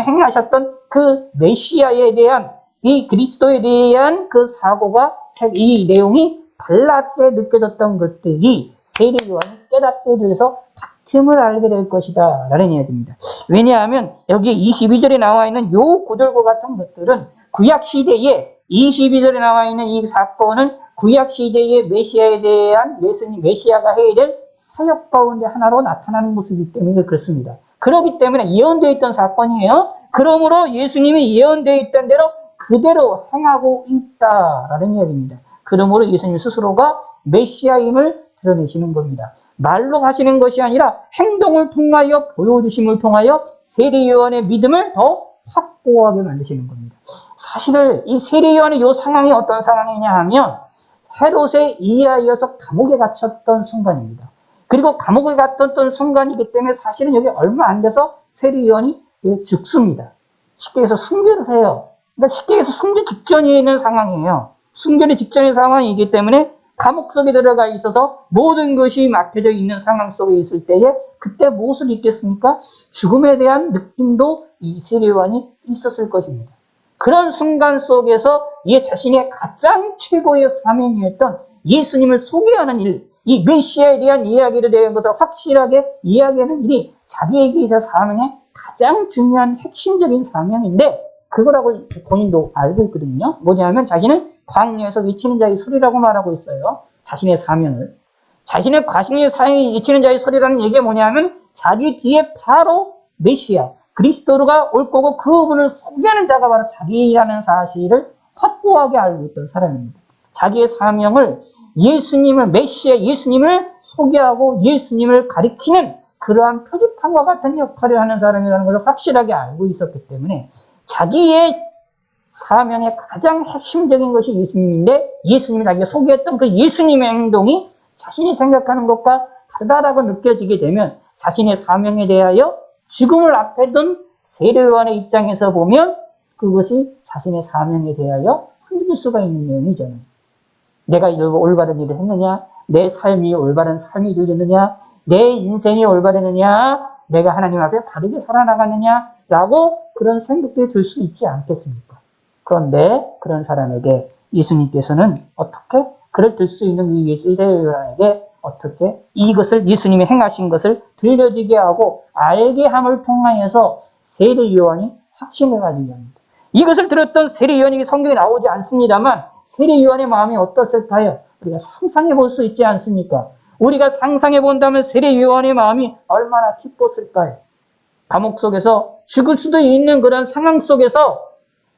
행하셨던 그 메시아에 대한 이 그리스도에 대한 그 사고가 이 내용이 달랐게 느껴졌던 것들이 세례 요한이 깨닫게 돼서 같음을 알게 될 것이다 라는 이야기입니다. 왜냐하면 여기 22절에 나와 있는 요 구절과 같은 것들은 구약 시대에 22절에 나와 있는 이 사건은 구약 시대의 메시아에 대한 메시아가 해야 될 사역 가운데 하나로 나타나는 모습이기 때문에 그렇습니다. 그렇기 때문에 예언되어 있던 사건이에요. 그러므로 예수님이 예언되어 있던 대로 그대로 행하고 있다라는 이야기입니다. 그러므로 예수님 스스로가 메시아임을 드러내시는 겁니다. 말로 하시는 것이 아니라 행동을 통하여 보여주심을 통하여 세례 요한의 믿음을 더 확고하게 만드시는 겁니다. 사실 이 세례 요한의 이 상황이 어떤 상황이냐 하면 헤롯에 의하여서 감옥에 갇혔던 순간입니다. 그리고 감옥에 갇혔던 순간이기 때문에 사실은 여기 얼마 안 돼서 세례 요한이 죽습니다. 쉽게 해서 순교를 해요. 그러니까 쉽게 해서 순교 직전에 있는 상황이에요. 순교의 직전의 상황이기 때문에 감옥 속에 들어가 있어서 모든 것이 막혀져 있는 상황 속에 있을 때에 그때 무엇을 잊겠습니까? 죽음에 대한 느낌도 이 세례 요한이 있었을 것입니다. 그런 순간 속에서 자신의 가장 최고의 사명이었던 예수님을 소개하는 일, 이 메시아에 대한 이야기를 대한 것을 확실하게 이야기하는 일이 자기에게 있어 사명의 가장 중요한 핵심적인 사명인데 그거라고 본인도 알고 있거든요. 뭐냐면 자신은 광야에서 외치는 자의 소리라고 말하고 있어요. 자신의 사명을. 자신의 과신의 사명이 외치는 자의 소리라는 얘기가 뭐냐면 자기 뒤에 바로 메시아, 그리스도가 올 거고 그분을 소개하는 자가 바로 자기라는 사실을 확고하게 알고 있던 사람입니다. 자기의 사명을 예수님을, 메시아 예수님을 소개하고 예수님을 가리키는 그러한 표지판과 같은 역할을 하는 사람이라는 것을 확실하게 알고 있었기 때문에 자기의 사명의 가장 핵심적인 것이 예수님인데 예수님을 자기가 소개했던 그 예수님의 행동이 자신이 생각하는 것과 다르다라고 느껴지게 되면 자신의 사명에 대하여 지금을 앞에 둔 세례 요한의 입장에서 보면 그것이 자신의 사명에 대하여 흔들릴 수가 있는 내용이잖아요. 내가 올바른 일을 했느냐? 내 삶이 올바른 삶이 되었느냐? 내 인생이 올바르느냐? 내가 하나님 앞에 바르게 살아나가느냐? 라고 그런 생각들이 들 수 있지 않겠습니까? 그런데 그런 사람에게 예수님께서는 어떻게 그를 들 수 있는 이 세례요한에게 어떻게 이것을 예수님이 행하신 것을 들려지게 하고 알게 함을 통하여서 세례요한이 확신을 가지게 합니다. 이것을 들었던 세례요한이 성경에 나오지 않습니다만 세례 요한의 마음이 어떻을까요? 우리가 상상해 볼 수 있지 않습니까? 우리가 상상해 본다면 세례 요한의 마음이 얼마나 기뻤을까요? 감옥 속에서 죽을 수도 있는 그런 상황 속에서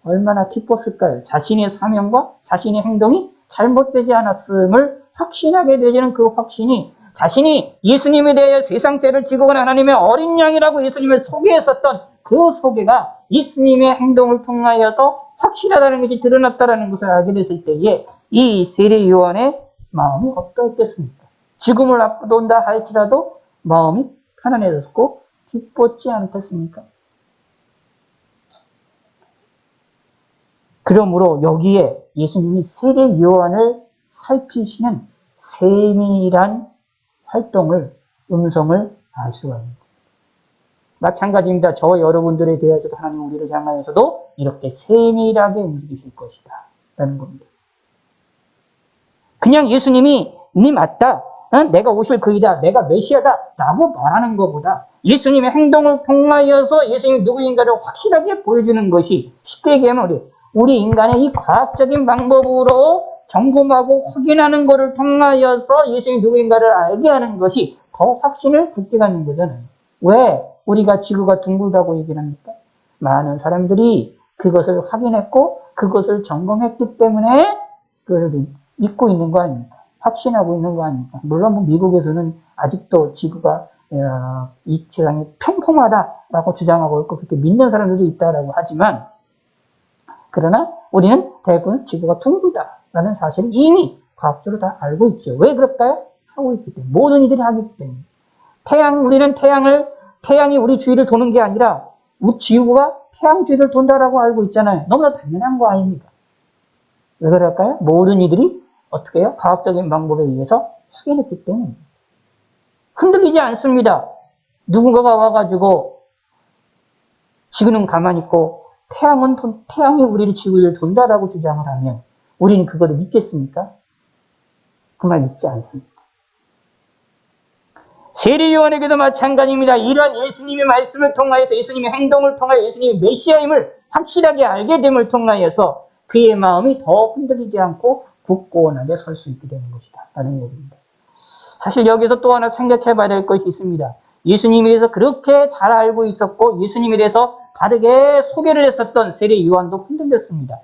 얼마나 기뻤을까요? 자신의 사명과 자신의 행동이 잘못되지 않았음을 확신하게 되는 그 확신이 자신이 예수님에 대해 세상 죄를 지고 간 하나님의 어린 양이라고 예수님을 소개했었던 그 소개가 예수님의 행동을 통하여서 확실하다는 것이 드러났다는 것을 알게 됐을 때에 이 세례 요한의 마음이 어떻겠습니까? 죽음을 앞둔다 할지라도 마음이 편안해졌고 기뻤지 않겠습니까? 그러므로 여기에 예수님이 세례 요한을 살피시는 세밀한 활동을, 음성을 알 수가 있습니다. 마찬가지입니다. 저와 여러분들에 대해서도 하나님 우리를 향하여서도 이렇게 세밀하게 움직이실 것이다 라는 겁니다. 그냥 예수님이 네 맞다, 내가 오실 그이다, 내가 메시아다 라고 말하는 것보다 예수님의 행동을 통하여서 예수님이 누구인가를 확실하게 보여주는 것이, 쉽게 얘기하면 우리 인간의 이 과학적인 방법으로 점검하고 확인하는 것을 통하여서 예수님이 누구인가를 알게 하는 것이 더 확신을 굳게 갖는 거잖아요. 왜 우리가 지구가 둥글다고 얘기를 합니까? 많은 사람들이 그것을 확인했고 그것을 점검했기 때문에 그걸 믿고 있는 거 아닙니까? 확신하고 있는 거 아닙니까? 물론 미국에서는 아직도 지구가 이 세상이 평평하다라고 주장하고 있고 그렇게 믿는 사람들도 있다라고 하지만, 그러나 우리는 대부분 지구가 둥글다라는 사실을 이미 과학적으로 다 알고 있죠. 왜 그럴까요? 하고 있기 때문에. 모든 이들이 하기 때문에. 우리는 태양이 우리 주위를 도는 게 아니라 우리 지구가 태양 주위를 돈다라고 알고 있잖아요. 너무나 당연한 거 아닙니까? 왜 그럴까요? 모든 이들이 어떻게 해요? 과학적인 방법에 의해서 확인했기 때문에. 흔들리지 않습니다. 누군가가 와가지고 지구는 가만히 있고 태양이 우리를 지구를 돈다라고 주장을 하면 우리는 그걸 믿겠습니까? 그 말 믿지 않습니다. 세례 요한에게도 마찬가지입니다. 이러한 예수님의 말씀을 통하여서, 예수님의 행동을 통하여 예수님이 메시아임을 확실하게 알게 됨을 통하여서 그의 마음이 더 흔들리지 않고 굳건하게 설 수 있게 되는 것이다 라는 얘기입니다. 사실 여기서 또 하나 생각해 봐야 될 것이 있습니다. 예수님에 대해서 그렇게 잘 알고 있었고 예수님에 대해서 다르게 소개를 했었던 세례 요한도 흔들렸습니다.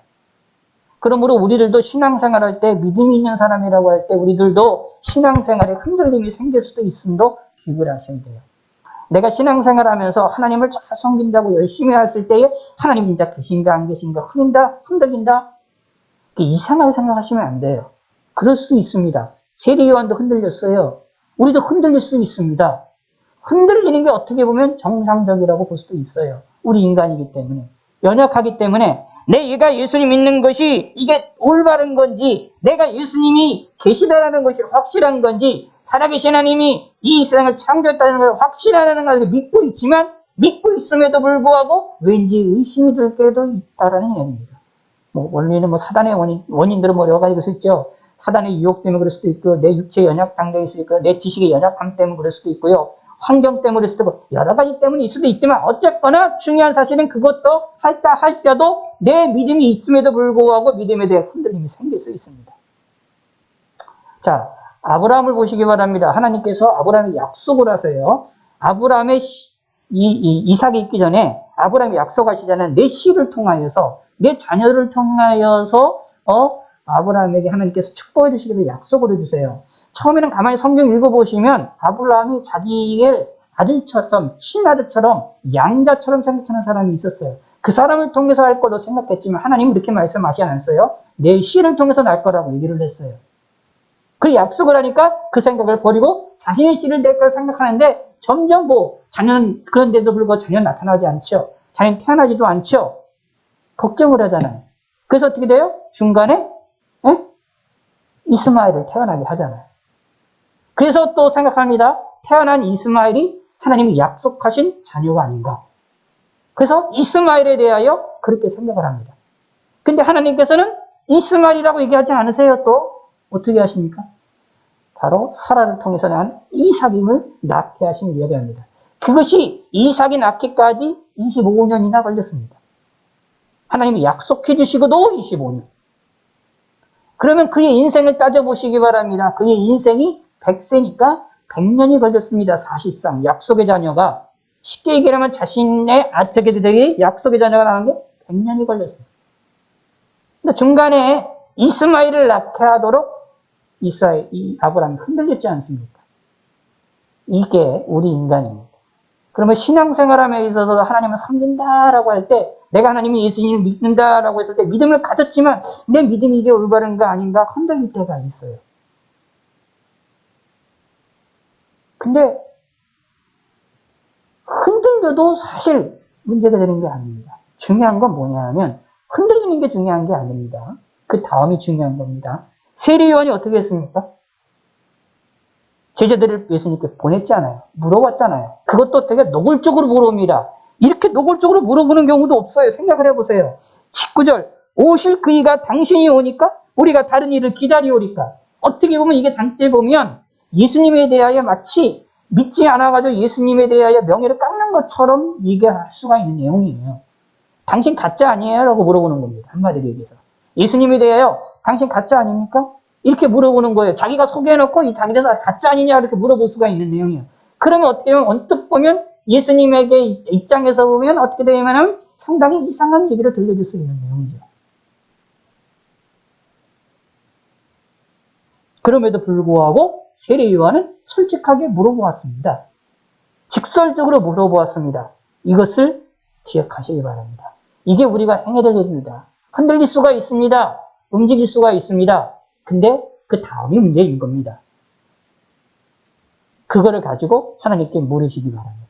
그러므로 우리들도 신앙생활할 때, 믿음이 있는 사람이라고 할 때 우리들도 신앙생활에 흔들림이 생길 수도 있음도 기억을 하셔야 돼요. 내가 신앙생활하면서 하나님을 잘 섬긴다고 열심히 했을 때에 하나님 진짜 계신가 안 계신가 흔들린다? 이상하게 생각하시면 안 돼요. 그럴 수 있습니다. 세례 요한도 흔들렸어요. 우리도 흔들릴 수 있습니다. 흔들리는 게 어떻게 보면 정상적이라고 볼 수도 있어요. 우리 인간이기 때문에. 연약하기 때문에 내가 예수님 믿는 것이 이게 올바른 건지, 내가 예수님이 계시다라는 것이 확실한 건지, 살아계신 하나님이 이 세상을 창조했다는 걸 확실하다는 걸 믿고 있지만, 믿고 있음에도 불구하고 왠지 의심이 들 때도 있다라는 얘기입니다. 원리는 사단의 원인들은 여러 가지가 있죠. 사단의 유혹 때문에 그럴 수도 있고, 내 육체의 연약함도 있을 거고, 내 지식의 연약함 때문에 그럴 수도 있고요. 환경 때문에 그럴 수도 있고, 여러 가지 때문에 있을 수도 있지만, 어쨌거나 중요한 사실은 그것도 할지라도 내 믿음이 있음에도 불구하고 믿음에 대해 흔들림이 생길 수 있습니다. 자, 아브라함을 보시기 바랍니다. 하나님께서 아브라함에게 약속을 하세요. 아브라함의 이삭이 있기 전에 아브라함이 약속하시잖아요. 내 씨를 통하여서, 내 자녀를 통하여서 아브라함에게 하나님께서 축복해 주시기를 약속을 해주세요. 처음에는 가만히 성경 읽어보시면 아브라함이 자기의 아들처럼, 친아들처럼, 양자처럼 생각하는 사람이 있었어요. 그 사람을 통해서 할 거로 생각했지만 하나님은 이렇게 말씀하시지 않았어요. 내 씨를 통해서 날 거라고 얘기를 했어요. 그 약속을 하니까 그 생각을 버리고 자신의 씨를 낼 걸 생각하는데 점점 자녀는, 그런데도 불구하고 자녀는 나타나지 않죠. 자녀는 태어나지도 않죠. 걱정을 하잖아요. 그래서 어떻게 돼요? 중간에 이스마엘을 태어나게 하잖아요. 그래서 또 생각합니다. 태어난 이스마엘이 하나님이 약속하신 자녀가 아닌가. 그래서 이스마엘에 대하여 그렇게 생각을 합니다. 근데 하나님께서는 이스마엘이라고 얘기하지 않으세요. 또 어떻게 하십니까? 바로 사라를 통해서 난 이삭임을 낳게 하심을 이야기합니다. 그것이 이삭이 낳기까지 25년이나 걸렸습니다. 하나님이 약속해 주시고도 25년. 그러면 그의 인생을 따져보시기 바랍니다. 그의 인생이 100세니까 100년이 걸렸습니다. 사실상 약속의 자녀가 쉽게 얘기하면 자신의 아처게들에게 약속의 자녀가 나는 게 100년이 걸렸어요. 근데 중간에 이스마엘을 낳게 하도록 이 아브라함이 흔들렸지 않습니까? 이게 우리 인간입니다. 그러면 신앙생활함에 있어서 하나님을 섬긴다라고 할 때 내가 하나님이 예수님을 믿는다라고 했을 때 믿음을 가졌지만 내 믿음이 이게 올바른가 아닌가 흔들릴 때가 있어요. 근데 흔들려도 사실 문제가 되는 게 아닙니다. 중요한 건 뭐냐 하면 흔들리는 게 중요한 게 아닙니다. 그 다음이 중요한 겁니다. 세례 요한이 어떻게 했습니까? 제자들을 예수님께 보냈잖아요. 물어봤잖아요. 그것도 되게 노골적으로 물어봅니다. 이렇게 노골적으로 물어보는 경우도 없어요. 생각을 해보세요. 19절 오실 그이가 당신이 오니까 우리가 다른 일을 기다리오리까. 어떻게 보면 이게 장치에 보면 예수님에 대하여 마치 믿지 않아가지고 예수님에 대하여 명예를 깎는 것처럼 얘기할 수가 있는 내용이에요. 당신 가짜 아니에요? 라고 물어보는 겁니다. 한마디로 얘기해서. 예수님에 대하여 당신 가짜 아닙니까? 이렇게 물어보는 거예요. 자기가 소개해놓고 이 자기들 가짜 아니냐 이렇게 물어볼 수가 있는 내용이에요. 그러면 어떻게 보면 언뜻 보면 예수님에게 입장에서 보면 어떻게 되냐면 상당히 이상한 얘기를 들려줄 수 있는 내용이죠. 그럼에도 불구하고 세례 요한은 솔직하게 물어보았습니다. 직설적으로 물어보았습니다. 이것을 기억하시기 바랍니다. 이게 우리가 행해야 될 일입니다. 흔들릴 수가 있습니다. 움직일 수가 있습니다. 근데 그 다음이 문제인 겁니다. 그거를 가지고 하나님께 물으시기 바랍니다.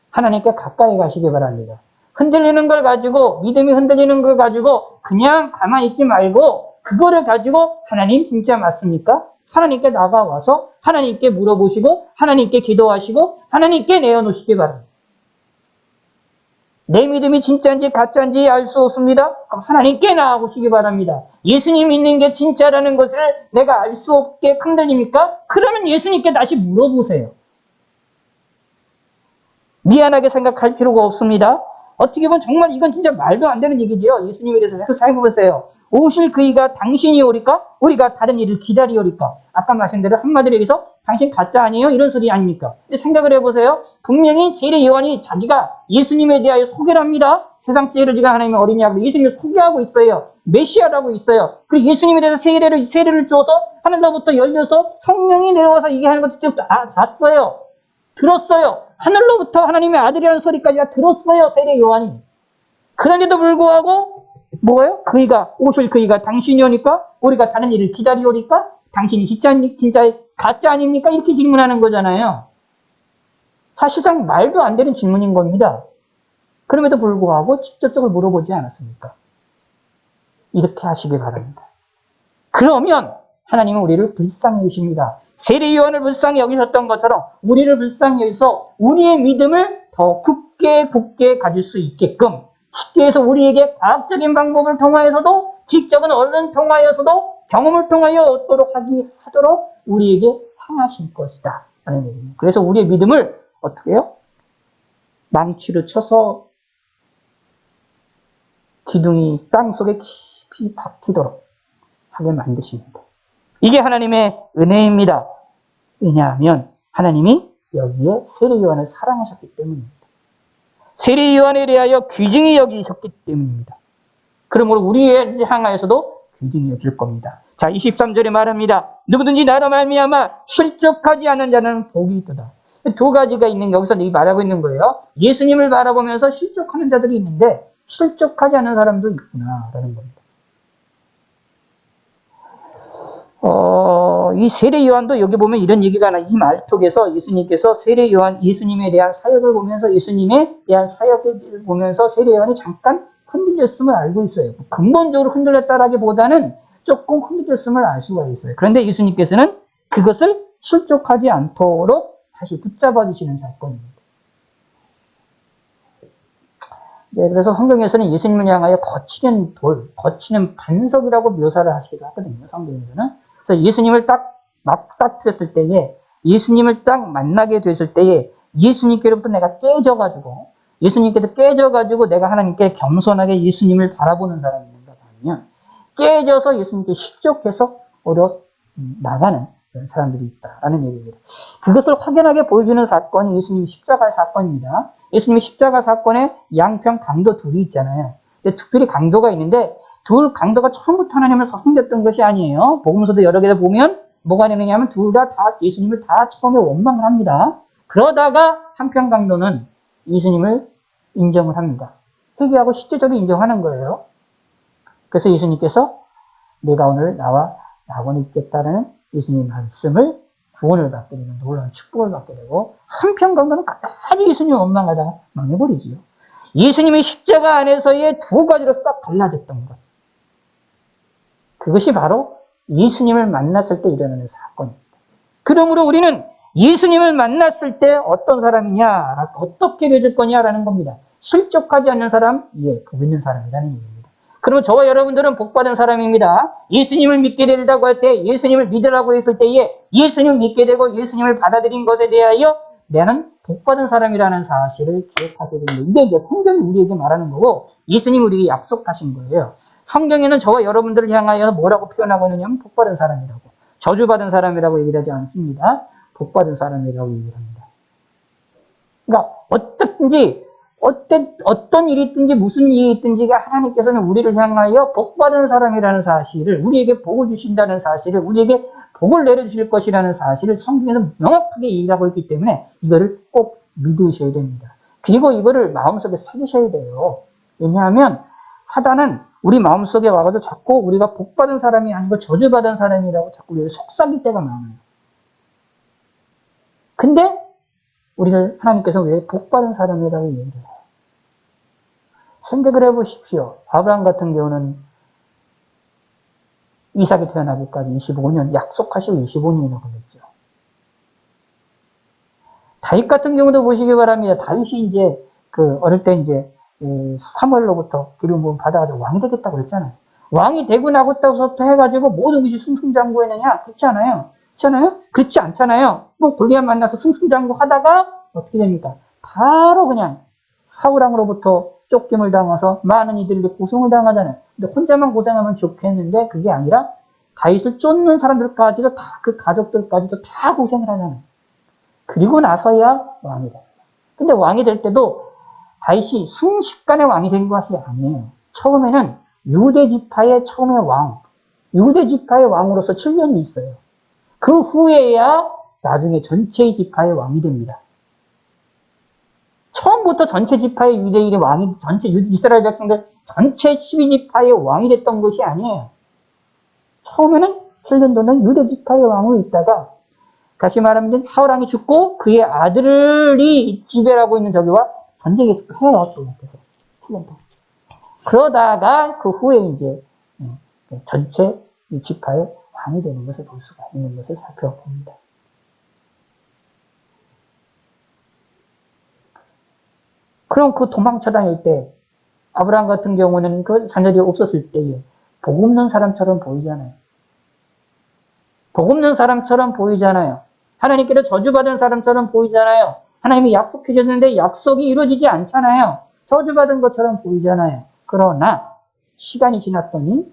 하나님께 가까이 가시기 바랍니다. 흔들리는 걸 가지고 믿음이 흔들리는 걸 가지고 그냥 가만히 있지 말고 그거를 가지고 하나님 진짜 맞습니까? 하나님께 나가와서 하나님께 물어보시고 하나님께 기도하시고 하나님께 내어놓으시기 바랍니다. 내 믿음이 진짜인지 가짜인지 알 수 없습니다. 그럼 하나님께 나아오시기 바랍니다. 예수님 믿는 게 진짜라는 것을 내가 알 수 없게 흔들립니까? 그러면 예수님께 다시 물어보세요. 미안하게 생각할 필요가 없습니다. 어떻게 보면 정말 이건 진짜 말도 안 되는 얘기지요. 예수님에 대해서 생각해보세요. 오실 그이가 당신이 오리까? 우리가 다른 일을 기다리오리까? 아까 말씀대로 한마디로 얘기해서 당신 가짜 아니에요? 이런 소리 아닙니까? 근데 생각을 해보세요. 분명히 세례 요한이 자기가 예수님에 대하여 소개를 합니다. 세상 제일을 하나님의 어린이하고 예수님을 소개하고 있어요. 메시아라고 있어요. 그리고 예수님에 대해서 세례를 줘서 하늘로부터 열려서 성령이 내려와서 이게 하는 거 직접 봤어요. 들었어요. 하늘로부터 하나님의 아들이라는 소리까지 다 들었어요. 세례 요한이. 그런데도 불구하고 뭐예요? 오실 그이가 당신이 오니까 우리가 다른 일을 기다리오니까 당신이 진짜 가짜 아닙니까? 이렇게 질문하는 거잖아요. 사실상 말도 안 되는 질문인 겁니다. 그럼에도 불구하고 직접적으로 물어보지 않았습니까? 이렇게 하시길 바랍니다. 그러면 하나님은 우리를 불쌍히 여기십니다. 세례 요한을 불쌍히 여기셨던 것처럼 우리를 불쌍히 여기서 우리의 믿음을 더 굳게 가질 수 있게끔 쉽게 해서 우리에게 과학적인 방법을 통하여서도 직접은 언론 통하여서도 경험을 통하여 하도록 우리에게 행하실 것이다 라는 얘기입니다. 그래서 우리의 믿음을 어떻게 해요? 망치로 쳐서 기둥이 땅속에 깊이 박히도록 하게 만드십니다. 이게 하나님의 은혜입니다. 왜냐하면 하나님이 여기에 세례 요한을 사랑하셨기 때문입니다. 세례 요한에 대하여 귀중히 여기셨기 때문입니다. 그러므로 우리에 향하여서도 귀중히 여길 겁니다. 자, 23절에 말합니다. 누구든지 나로 말미암아 실족하지 않은 자는 복이 있도다. 두 가지가 있는 여기서 말하고 있는 거예요. 예수님을 바라보면서 실족하는 자들이 있는데 실족하지 않은 사람도 있구나라는 겁니다. 이 세례 요한도 여기 보면 이런 얘기가 나와요. 이 말톡에서 예수님께서 세례 요한, 예수님에 대한 사역을 보면서 예수님에 대한 사역을 보면서 세례 요한이 잠깐 흔들렸음을 알고 있어요. 근본적으로 흔들렸다라기보다는 조금 흔들렸음을 알 수가 있어요. 그런데 예수님께서는 그것을 실족하지 않도록 다시 붙잡아 주시는 사건입니다. 네, 그래서 성경에서는 예수님을 향하여 거치는 반석이라고 묘사를 하시기도 하거든요. 성경에서는. 그래서 예수님을 딱 됐을 때에, 예수님을 딱 만나게 됐을 때에, 예수님께로부터 내가 예수님께서 깨져가지고 내가 하나님께 겸손하게 예수님을 바라보는 사람이 있는가 하면, 깨져서 예수님께 실족해서 오려 나가는 그런 사람들이 있다라는 얘기입니다. 그것을 확연하게 보여주는 사건이 예수님 십자가 사건입니다. 예수님 십자가 사건에 양편 강도 둘이 있잖아요. 근데 특별히 강도가 있는데 둘 강도가 처음부터 하나님을 섬겼던 것이 아니에요. 복음서도 여러 개를 보면 뭐가 되느냐면 둘 다 예수님을 다 처음에 원망을 합니다. 그러다가 한편 강도는 예수님을 인정을 합니다. 회개하고 실제적으로 인정하는 거예요. 그래서 예수님께서 내가 오늘 나와 낙원에 있겠다는 예수님 말씀을 구원을 받게 되는 놀라운 축복을 받게 되고, 한편 강도는 끝까지 예수님을 원망하다가 망해버리지요. 예수님의 십자가 안에서의 두 가지로 싹 갈라졌던 것. 그것이 바로 예수님을 만났을 때 일어나는 사건입니다. 그러므로 우리는 예수님을 만났을 때 어떤 사람이냐, 어떻게 되어질 거냐라는 겁니다. 실족하지 않는 사람, 복 있는 사람이라는 얘기입니다. 그러면 저와 여러분들은 복받은 사람입니다. 예수님을 믿게 된다고 할 때, 예수님을 믿으라고 했을 때에 예수님을 믿게 되고 예수님을 받아들인 것에 대하여 나는 복받은 사람이라는 사실을 기억하셔야 됩니다. 이게 이제 성경이 우리에게 말하는 거고 예수님이 우리에게 약속하신 거예요. 성경에는 저와 여러분들을 향하여 뭐라고 표현하고 있느냐면 복받은 사람이라고, 저주받은 사람이라고 얘기를 하지 않습니다. 복받은 사람이라고 얘기를 합니다. 그러니까 어떤 일이 있든지 무슨 일이 있든지가 하나님께서는 우리를 향하여 복받은 사람이라는 사실을, 우리에게 복을 주신다는 사실을, 우리에게 복을 내려주실 것이라는 사실을 성경에서 명확하게 얘기하고 있기 때문에 이거를 꼭 믿으셔야 됩니다. 그리고 이거를 마음속에 새기셔야 돼요. 왜냐하면 사단은 우리 마음속에 와가지고 자꾸 우리가 복받은 사람이 아니고 저주받은 사람이라고 자꾸 우리를 속삭일 때가 많아요. 근데 우리를 하나님께서 왜 복받은 사람이라고 얘기를 해요? 생각을 해보십시오. 아브라함 같은 경우는 이삭이 태어나기까지 25년, 약속하시고 25년이나 걸렸죠. 다윗 같은 경우도 보시기 바랍니다. 다윗이 이제 어릴 때 이제 사무엘로부터 기름 부음 받아가지고 왕이 되겠다고 그랬잖아요. 왕이 되고 나고부터 해가지고 모든 것이 승승장구했느냐? 그렇지 않아요. 그렇잖아요? 그렇지 않잖아요. 뭐 골리앗 만나서 승승장구 하다가 어떻게 됩니까? 바로 그냥 사울왕으로부터 쫓김을 당해서 많은 이들에게 고통을 당하잖아요. 근데 혼자만 고생하면 좋겠는데 그게 아니라 다윗을 쫓는 사람들까지도 다, 그 가족들까지도 다 고생을 하잖아요. 그리고 나서야 왕이 됩니다. 근데 왕이 될 때도 다윗이 순식간에 왕이 된 것이 아니에요. 처음에는 유대 지파의 처음의 왕, 유대 지파의 왕으로서 7년이 있어요. 그 후에야 나중에 전체 지파의 왕이 됩니다. 처음부터 전체 지파의 유대인의 왕이, 전체 이스라엘 백성들 전체 12지파의 왕이 됐던 것이 아니에요. 처음에는 7년 동안 유대 지파의 왕으로 있다가, 다시 말하면 사울왕이 죽고 그의 아들이 지배하고 있는 저기와 전쟁에 해요. 또 계속 7년 동안. 그러다가 그 후에 이제 전체 지파의 왕이 되는 것을 볼 수가 있는 것을 살펴봅니다. 그럼 그 도망쳐 다닐 때 아브라함 같은 경우는 그 자녀들이 없었을 때에 복 없는 사람처럼 보이잖아요. 복 없는 사람처럼 보이잖아요. 하나님께로 저주받은 사람처럼 보이잖아요. 하나님이 약속해 줬는데 약속이 이루어지지 않잖아요. 저주받은 것처럼 보이잖아요. 그러나 시간이 지났더니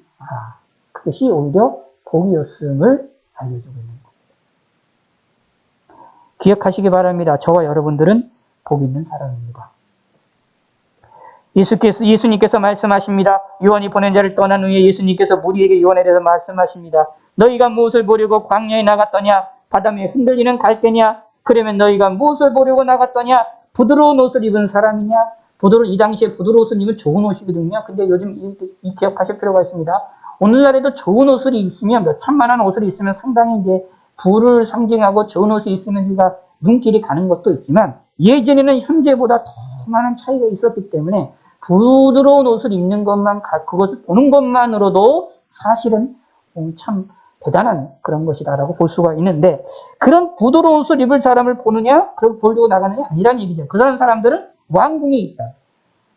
그것이 오히려 복이었음을 알려주고 있는 겁니다. 기억하시기 바랍니다. 저와 여러분들은 복 있는 사람입니다. 예수님께서 말씀하십니다. 요한이 보낸 자를 떠난 후에 예수님께서 무리에게 요한에 대해서 말씀하십니다. 너희가 무엇을 보려고 광야에 나갔더냐? 바다에 흔들리는 갈대냐? 그러면 너희가 무엇을 보려고 나갔더냐? 부드러운 옷을 입은 사람이냐? 이 당시에 부드러운 옷을 입으면 좋은 옷이거든요. 근데 요즘 이 기억하실 필요가 있습니다. 오늘날에도 좋은 옷을 입으면, 몇 천만 원 옷을 입으면 상당히 이제 부를 상징하고 좋은 옷이 있으면 우리가 눈길이 가는 것도 있지만, 예전에는 현재보다 더 많은 차이가 있었기 때문에 부드러운 옷을 입는 것만, 그것을 보는 것만으로도 사실은 참 대단한 그런 것이다라고 볼 수가 있는데, 그런 부드러운 옷을 입을 사람을 보느냐, 그리고 보려고 나가느냐 아니란 얘기죠. 그런 사람들은 왕궁에 있다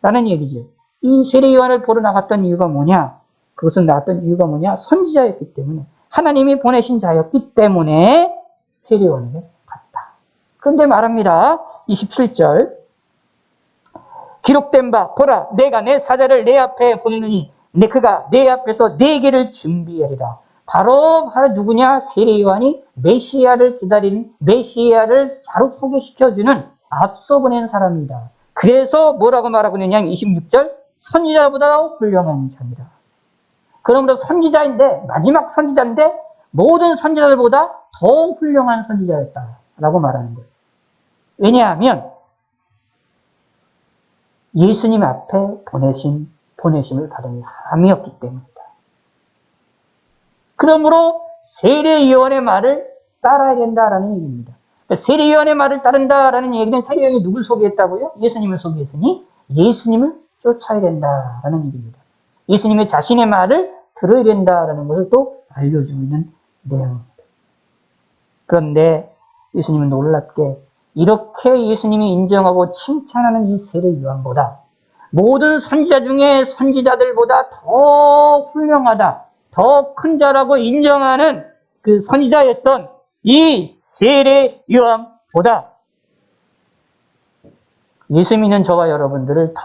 라는 얘기죠. 이 세례 요한을 보러 나갔던 이유가 뭐냐? 그것은 나왔던 이유가 뭐냐? 선지자였기 때문에, 하나님이 보내신 자였기 때문에 세례 요한에게 갔다. 그런데 말합니다. 27절 기록된 바 보라, 내가 내 사자를 내 앞에 보내느니 그가 내 앞에서 네 개를 준비하리라. 바로 누구냐? 세례 요한이 메시아를 기다리는, 메시아를 바로 소개시켜주는 앞서 보낸 사람이다. 그래서 뭐라고 말하고 있느냐? 26절, 선지자보다 훌륭한 자입니다. 그러므로 선지자인데, 마지막 선지자인데 모든 선지자들보다 더 훌륭한 선지자였다라고 말하는 거예요. 왜냐하면 예수님 앞에 보내심을 받은 사람이었기 때문이다. 그러므로 세례요한의 말을 따라야 된다라는 얘기입니다. 세례요한의 말을 따른다라는 얘기는 세례요한이 누굴 소개했다고요? 예수님을 소개했으니 예수님을 쫓아야 된다라는 얘기입니다. 예수님의 자신의 말을 들어야 된다라는 것을 또 알려주고 있는 내용입니다. 그런데 예수님은 놀랍게 이렇게 예수님이 인정하고 칭찬하는 이 세례요한보다 모든 선지자 중에 선지자들보다 더 훌륭하다, 더 큰 자라고 인정하는 그 선지자였던 이 세례요한보다 예수 믿는 저와 여러분들을 더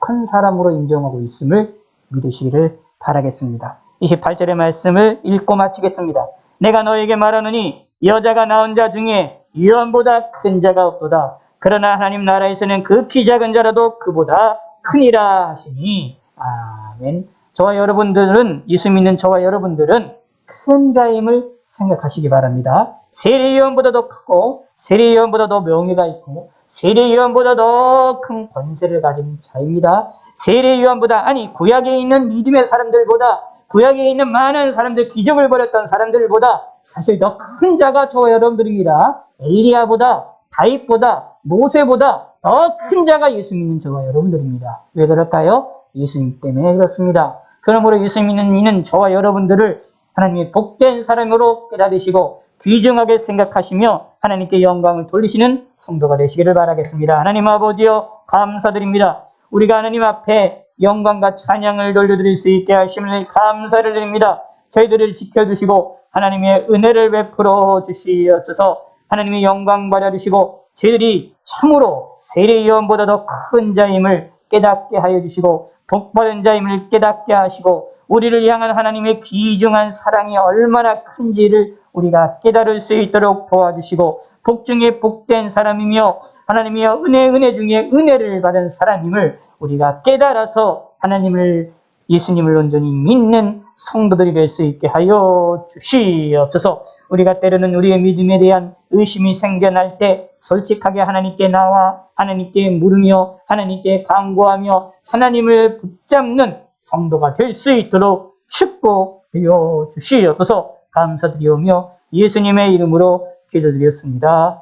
큰 사람으로 인정하고 있음을 믿으시기를 바라겠습니다. 28절의 말씀을 읽고 마치겠습니다. 내가 너에게 말하노니 여자가 낳은 자 중에 요한보다 큰 자가 없도다. 그러나 하나님 나라에서는 극히 작은 자라도 그보다 크니라 하시니. 아멘. 저와 여러분들은, 예수 믿는 저와 여러분들은 큰 자임을 생각하시기 바랍니다. 세례요한보다 더 크고 세례요한보다 더 명예가 있고 세례요한보다 더 큰 권세를 가진 자입니다. 세례요한보다, 아니 구약에 있는 믿음의 사람들보다, 구약에 있는 많은 사람들, 기적을 벌였던 사람들보다 사실 더 큰 자가 저와 여러분들입니다. 엘리야보다, 다윗보다, 모세보다 더 큰 자가 예수 믿는 저와 여러분들입니다. 왜 그럴까요? 예수님 때문에 그렇습니다. 그러므로 예수 믿는 이는 저와 여러분들을 하나님의 복된 사람으로 깨달으시고 귀중하게 생각하시며 하나님께 영광을 돌리시는 성도가 되시기를 바라겠습니다. 하나님 아버지여 감사드립니다. 우리가 하나님 앞에 영광과 찬양을 돌려드릴 수 있게 하심을 감사를 드립니다. 저희들을 지켜주시고 하나님의 은혜를 베풀어 주시옵소서. 하나님의 영광 받아주시고 저희들이 참으로 세례요한보다 더 큰 자임을 깨닫게 하여 주시고 복받은 자임을 깨닫게 하시고 우리를 향한 하나님의 귀중한 사랑이 얼마나 큰지를 우리가 깨달을 수 있도록 도와주시고 복 중에 복된 사람이며 하나님의 은혜 중에 은혜를 받은 사람임을 우리가 깨달아서 하나님을, 예수님을 온전히 믿는 성도들이 될 수 있게 하여 주시옵소서. 우리가 때로는 우리의 믿음에 대한 의심이 생겨날 때 솔직하게 하나님께 나와 하나님께 물으며 하나님께 간구하며 하나님을 붙잡는 성도가 될 수 있도록 축복하여 주시옵소서. 감사드리오며 예수님의 이름으로 기도드렸습니다.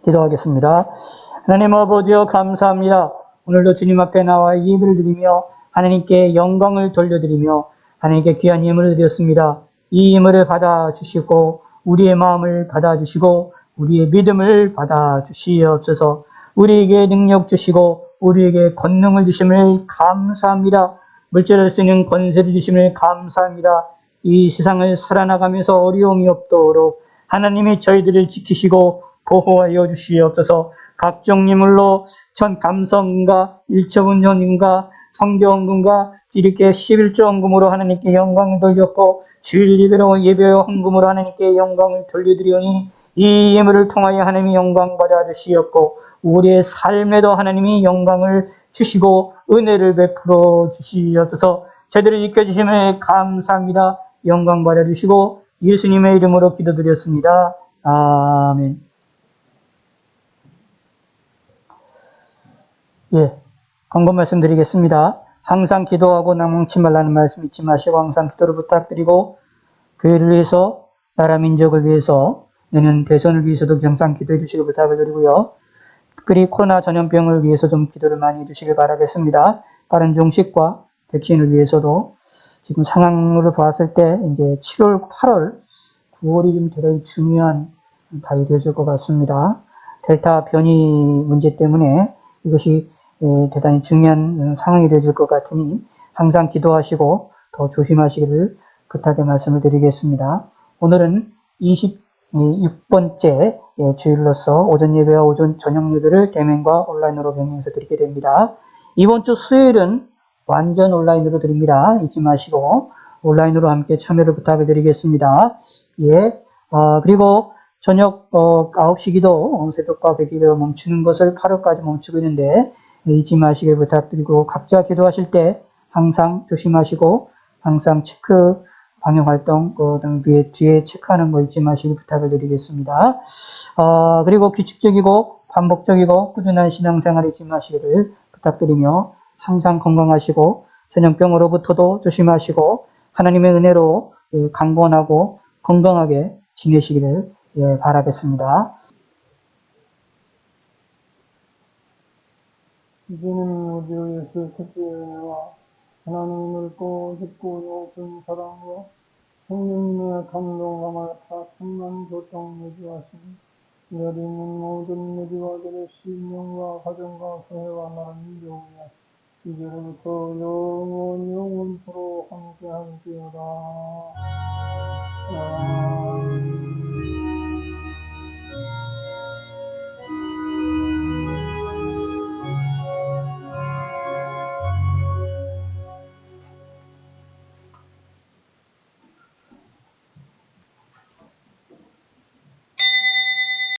기도하겠습니다. 하나님 아버지여 감사합니다. 오늘도 주님 앞에 나와 예배를 드리며 하나님께 영광을 돌려드리며 하나님께 귀한 예물을 드렸습니다. 이 예물을 받아주시고 우리의 마음을 받아주시고 우리의 믿음을 받아주시옵소서. 우리에게 능력 주시고 우리에게 권능을 주심을 감사합니다. 물질을 쓰는 권세를 주심을 감사합니다. 이 세상을 살아나가면서 어려움이 없도록 하나님이 저희들을 지키시고 보호하여 주시옵소서. 각종 예물로 감성과 일처분전임과 성경금과 이렇게 11조 헌금으로 하나님께 영광을 돌렸고 주일 예배로 헌금으로 하나님께 영광을 돌려드리오니 이 예물을 통하여 하나님이 영광 받아 주시옵고 우리의 삶에도 하나님이 영광을 주시고 은혜를 베풀어 주시옵소서. 저희들을 지켜주심을 감사합니다. 영광 받아 주시고 예수님의 이름으로 기도드렸습니다. 아멘. 권고 말씀드리겠습니다. 항상 기도하고 나뭉치 말라는 말씀 잊지 마시고 항상 기도를 부탁드리고 교회를 위해서, 나라 민족을 위해서, 내년 대선을 위해서도 항상 기도해 주시길 부탁을 드리고요. 특별히 코로나 전염병을 위해서 좀 기도를 많이 해주시길 바라겠습니다. 빠른 종식과 백신을 위해서도 지금 상황으로 봤을 때 이제 7월, 8월, 9월이 좀 대단히 중요한 달이 되어줄 것 같습니다. 델타 변이 문제 때문에 이것이 대단히 중요한 상황이 되어줄 것 같으니 항상 기도하시고 더 조심하시기를 부탁의 말씀을 드리겠습니다. 오늘은 26번째 주일로서 오전 예배와 오전 저녁 예배를 대면과 온라인으로 병행해서 드리게 됩니다. 이번 주 수요일은 완전 온라인으로 드립니다. 잊지 마시고 온라인으로 함께 참여를 부탁을 드리겠습니다. 예. 그리고 저녁 9시 기도 새벽과 백기도 멈추는 것을 8월까지 멈추고 있는데 잊지 마시길 부탁드리고 각자 기도하실 때 항상 조심하시고 항상 체크 방역활동 뒤에 체크하는 거 잊지 마시길 부탁을 드리겠습니다. 그리고 규칙적이고 반복적이고 꾸준한 신앙생활 잊지 마시기를 부탁드리며 항상 건강하시고 전염병으로부터도 조심하시고 하나님의 은혜로 강건하고 건강하게 지내시기를 바라겠습니다. 이제는 우리 예수 그리스도의 은혜와 하나님의 넓고 깊고 높은 사랑과 성령님의 감동감을 다 충만 교통 내주하시니 여기 있는 모든 내주와들의 신령과 가정과 교회와 나라는 영원히 이제부터 영원토록 함께할지어다.